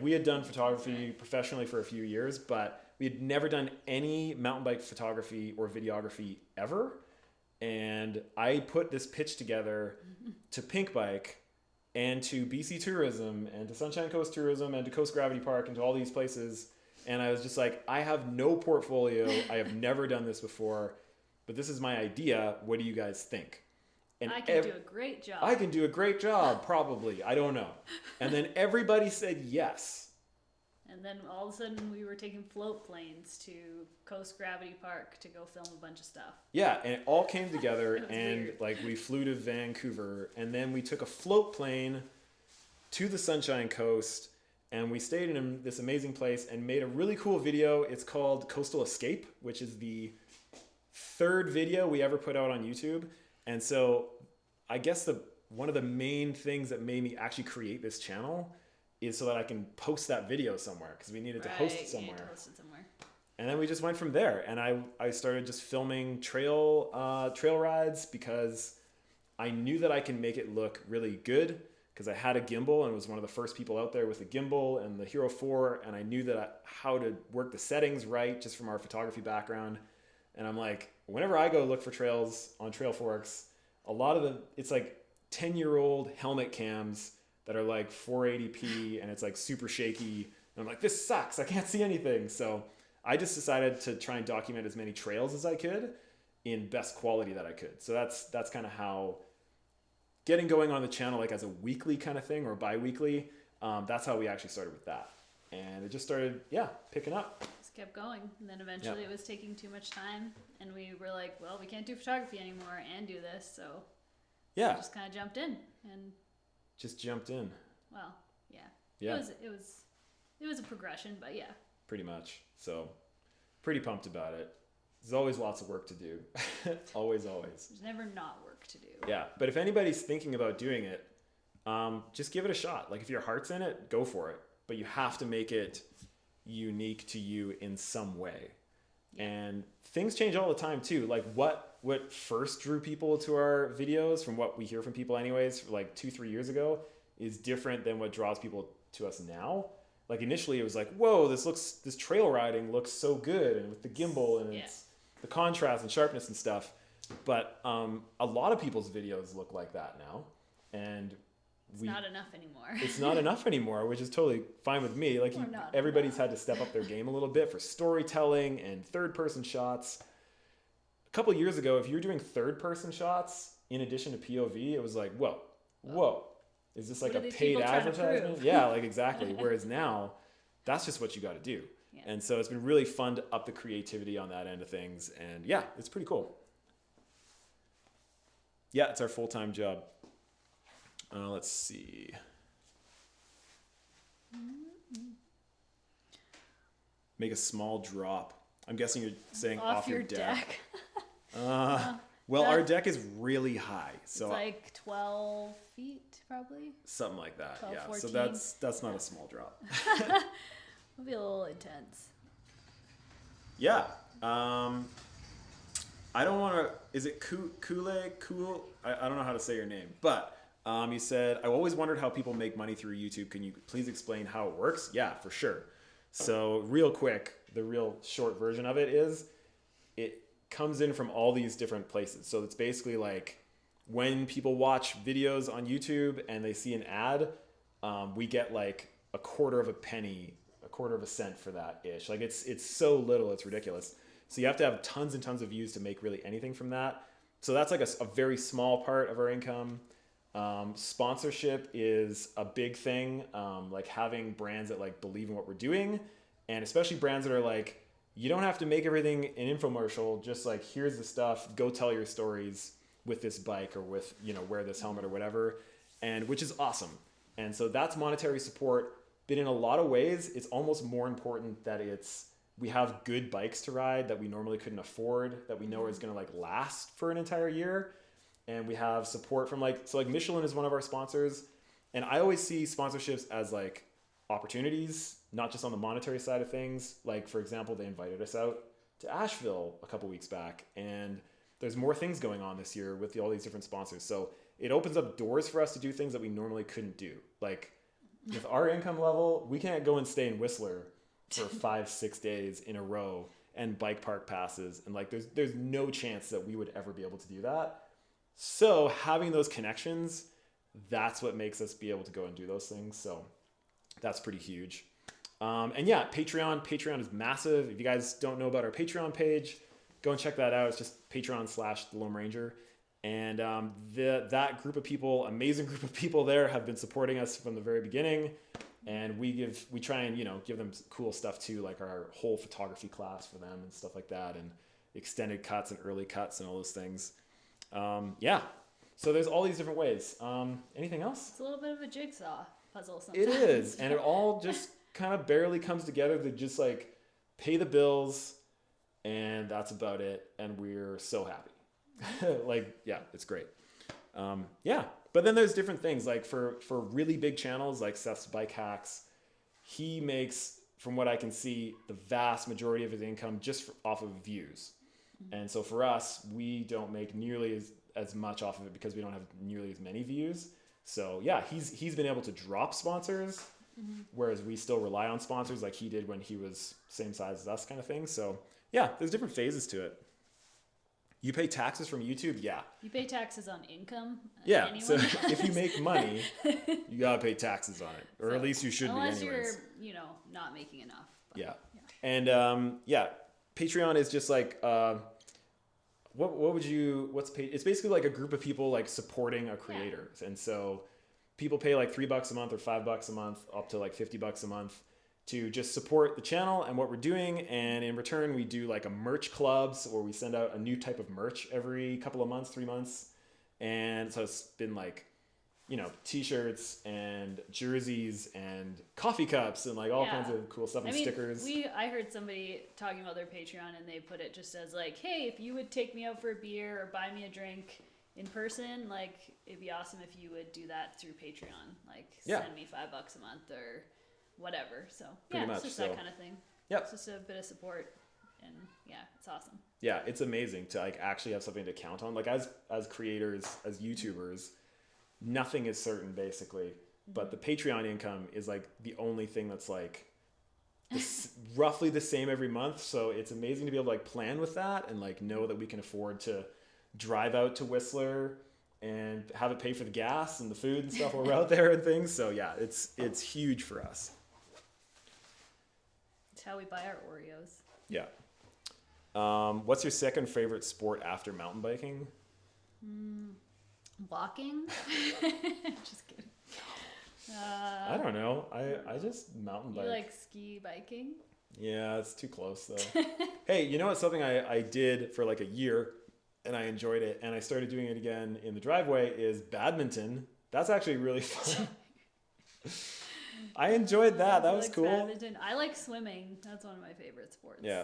we had done photography professionally for a few years, but we had never done any mountain bike photography or videography ever. And I put this pitch together to Pink Bike and to BC Tourism and to Sunshine Coast Tourism and to Coast Gravity Park and to all these places. And I was just like, I have no portfolio. I have never done this before, but this is my idea. What do you guys think? And I can do a great job. I can do a great job, probably. I don't know. And then everybody said yes. And then all of a sudden we were taking float planes to Coast Gravity Park to go film a bunch of stuff. Yeah, and it all came together, It was and weird. we flew to Vancouver, and then we took a float plane to the Sunshine Coast, and we stayed in this amazing place and made a really cool video. It's called Coastal Escape, which is the third video we ever put out on YouTube. And so I guess one of the main things that made me actually create this channel is so that I can post that video somewhere, because we needed to host it somewhere. And then we just went from there. And I started just filming trail rides, because I knew that I can make it look really good, because I had a gimbal and was one of the first people out there with a gimbal and the Hero 4. And I knew how to work the settings right, just from our photography background. And I'm like, whenever I go look for trails on Trail Forks, it's like 10-year-old helmet cams that are like 480p, and it's like super shaky. And I'm like, this sucks. I can't see anything. So I just decided to try and document as many trails as I could in best quality that I could. So that's kind of how getting going on the channel, like as a weekly kind of thing or bi-weekly, that's how we actually started with that. And it just started, picking up. Just kept going. And then eventually it was taking too much time. And we were like, well, we can't do photography anymore and do this. So we just kind of jumped in. Well, yeah. It was a progression, but yeah. Pretty much. So pretty pumped about it. There's always lots of work to do. always. There's never not work to do. Yeah, but if anybody's thinking about doing it, just give it a shot. Like if your heart's in it, go for it. But you have to make it unique to you in some way. And things change all the time too. Like what first drew people to our videos, from what we hear from people anyways, like 2-3 years ago, is different than what draws people to us now. Like initially it was like, whoa, this trail riding looks so good, and with the gimbal and it's the contrast and sharpness and stuff. But a lot of people's videos look like that now, and it's not enough anymore. It's not enough anymore, which is totally fine with me. Like everybody's had to step up their game a little bit for storytelling and third-person shots. A couple years ago, if you were doing third-person shots in addition to POV, it was like, whoa. Is this like a paid advertisement? Yeah, like exactly. Whereas now, that's just what you got to do. Yeah. And so it's been really fun to up the creativity on that end of things. And yeah, it's pretty cool. Yeah, it's our full-time job. Let's see. Make a small drop. I'm guessing you're saying off your deck. Well, our deck is really high, so it's like 12 feet, probably. Something like that. 12, yeah. 14. So that's not a small drop. It'll be a little intense. Yeah. I don't want to. Is it Cool? I don't know how to say your name, but you said, I always wondered how people make money through YouTube. Can you please explain how it works? Yeah, for sure. So real quick, the real short version of it is it comes in from all these different places. So it's basically like when people watch videos on YouTube and they see an ad, we get like a quarter of a cent for that ish. Like it's so little, it's ridiculous. So you have to have tons and tons of views to make really anything from that. So that's like a very small part of our income. Sponsorship is a big thing. Like having brands that like believe in what we're doing, and especially brands that are like, you don't have to make everything an infomercial. Just like, here's the stuff, go tell your stories with this bike or with, wear this helmet or whatever. And which is awesome. And so that's monetary support. But in a lot of ways, it's almost more important that we have good bikes to ride that we normally couldn't afford, that we know is going to like last for an entire year. And we have support from Michelin is one of our sponsors. And I always see sponsorships as like opportunities, not just on the monetary side of things. Like, for example, they invited us out to Asheville a couple weeks back, and there's more things going on this year with all these different sponsors. So it opens up doors for us to do things that we normally couldn't do. Like with our income level, we can't go and stay in Whistler for 5-6 days in a row and bike park passes. And like, there's no chance that we would ever be able to do that. So having those connections, that's what makes us be able to go and do those things. So that's pretty huge. And yeah, Patreon is massive. If you guys don't know about our Patreon page, go and check that out. It's just Patreon/The Loam Ranger. And that group of people, amazing group of people there, have been supporting us from the very beginning. And we try and, give them cool stuff too, like our whole photography class for them and stuff like that, and extended cuts and early cuts and all those things. Yeah. So there's all these different ways. Anything else? It's a little bit of a jigsaw. puzzle sometimes. It is. And it all just kind of barely comes together to just like pay the bills, and that's about it. And we're so happy. Like, yeah, it's great. Yeah. But then there's different things like for really big channels like Seth's Bike Hacks, he makes, from what I can see, the vast majority of his income just off of views. And so for us, we don't make nearly as much off of it because we don't have nearly as many views. So yeah, he's been able to drop sponsors, whereas we still rely on sponsors like he did when he was same size as us kind of thing. So yeah, there's different phases to it. You pay taxes from YouTube? Yeah. You pay taxes on income? Yeah. Anyone So does. if you make money, you got to pay taxes on it. Or So, at least you should be anyways. Unless you're, not making enough. But, Yeah. And yeah, Patreon is just like, it's basically like a group of people like supporting a creator. And so people pay like $3 a month or $5 a month up to like $50 a month to just support the channel and what we're doing. And in return, we do like a merch clubs where we send out a new type of merch every couple of months, 3 months. And so it's been like, t-shirts and jerseys and coffee cups and like all kinds of cool stuff and stickers. I heard somebody talking about their Patreon and they put it just as like, hey, if you would take me out for a beer or buy me a drink in person, like it'd be awesome if you would do that through Patreon. Like send me $5 a month or whatever. So Pretty much, it's just that kind of thing. Yep. It's just a bit of support, and yeah, it's awesome. Yeah, it's amazing to like actually have something to count on. Like as creators, as YouTubers, nothing is certain basically, but the Patreon income is like the only thing that's like roughly the same every month. So it's amazing to be able to like plan with that and like know that we can afford to drive out to Whistler and have it pay for the gas and the food and stuff while we're out there and things. So yeah, it's huge for us. It's how we buy our Oreos. Yeah. What's your second favorite sport after mountain biking? Walking? Just kidding. I don't know. I just mountain bike. You like ski biking? Yeah, it's too close though. Hey, you know what's something I did for like a year and I enjoyed it and I started doing it again in the driveway is badminton. That's actually really fun. I enjoyed that. That was cool. Badminton. I like swimming. That's one of my favorite sports. Yeah.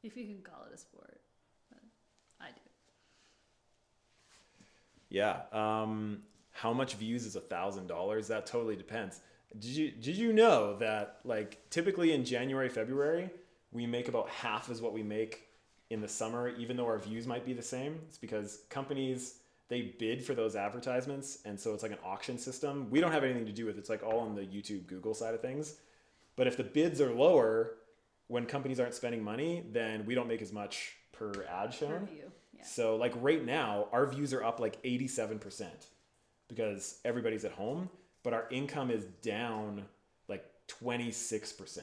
If you can call it a sport. But I do. Yeah. How much views is $1,000? That totally depends. Did you know that like typically in January, February, we make about half as what we make in the summer, even though our views might be the same? It's because companies, they bid for those advertisements. And so it's like an auction system. We don't have anything to do with it. It's like all on the YouTube, Google side of things. But if the bids are lower when companies aren't spending money, then we don't make as much per ad shown. Per view. Yeah. So like right now, our views are up like 87% because everybody's at home, but our income is down like 26%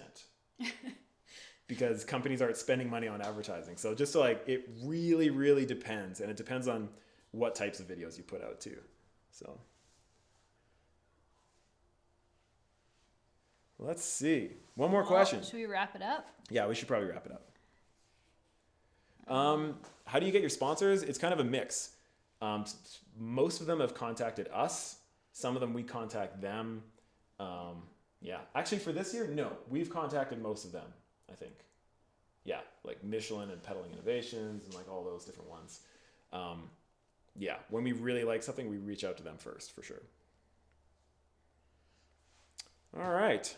because companies aren't spending money on advertising. So just to like, it really, really depends. And it depends on what types of videos you put out too. So let's see. One more question. Should we wrap it up? Yeah, we should probably wrap it up. How do you get your sponsors? It's kind of a mix. Most of them have contacted us. Some of them we contact them. Yeah, actually for this year, no, we've contacted most of them, I think. Yeah, like Michelin and Pedaling Innovations and like all those different ones. Yeah, when we really like something, we reach out to them first for sure. All right.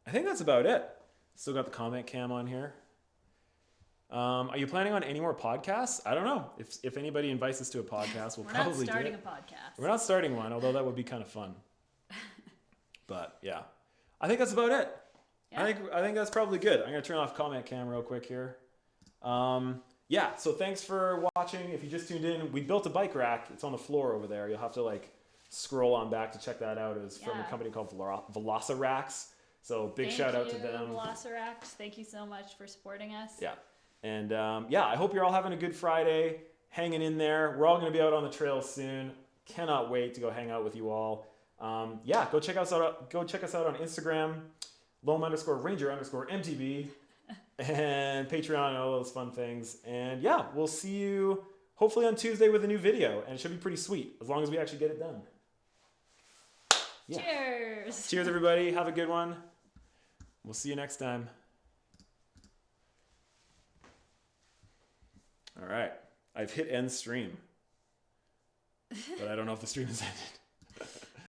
I think that's about it. Still got the comment cam on here. Are you planning on any more podcasts? I don't know. If anybody invites us to a podcast, we'll probably do it. We're not starting a podcast. We're not starting one, although that would be kind of fun. But yeah, I think that's about it. Yeah. I think that's probably good. I'm gonna turn off comment cam real quick here. Yeah. So thanks for watching. If you just tuned in, we built a bike rack. It's on the floor over there. You'll have to like scroll on back to check that out. It was from a company called VelociRAX. So big shout out to them. VelociRAX. Thank you so much for supporting us. Yeah. And yeah, I hope you're all having a good Friday, hanging in there. We're all going to be out on the trail soon. Cannot wait to go hang out with you all. Yeah, go check us out. Go check us out on Instagram, Loam_Ranger_MTB, and Patreon and all those fun things. And yeah, we'll see you hopefully on Tuesday with a new video, and it should be pretty sweet as long as we actually get it done. Yeah. Cheers. Cheers, everybody. Have a good one. We'll see you next time. All right. I've hit end stream. But I don't know if the stream has ended.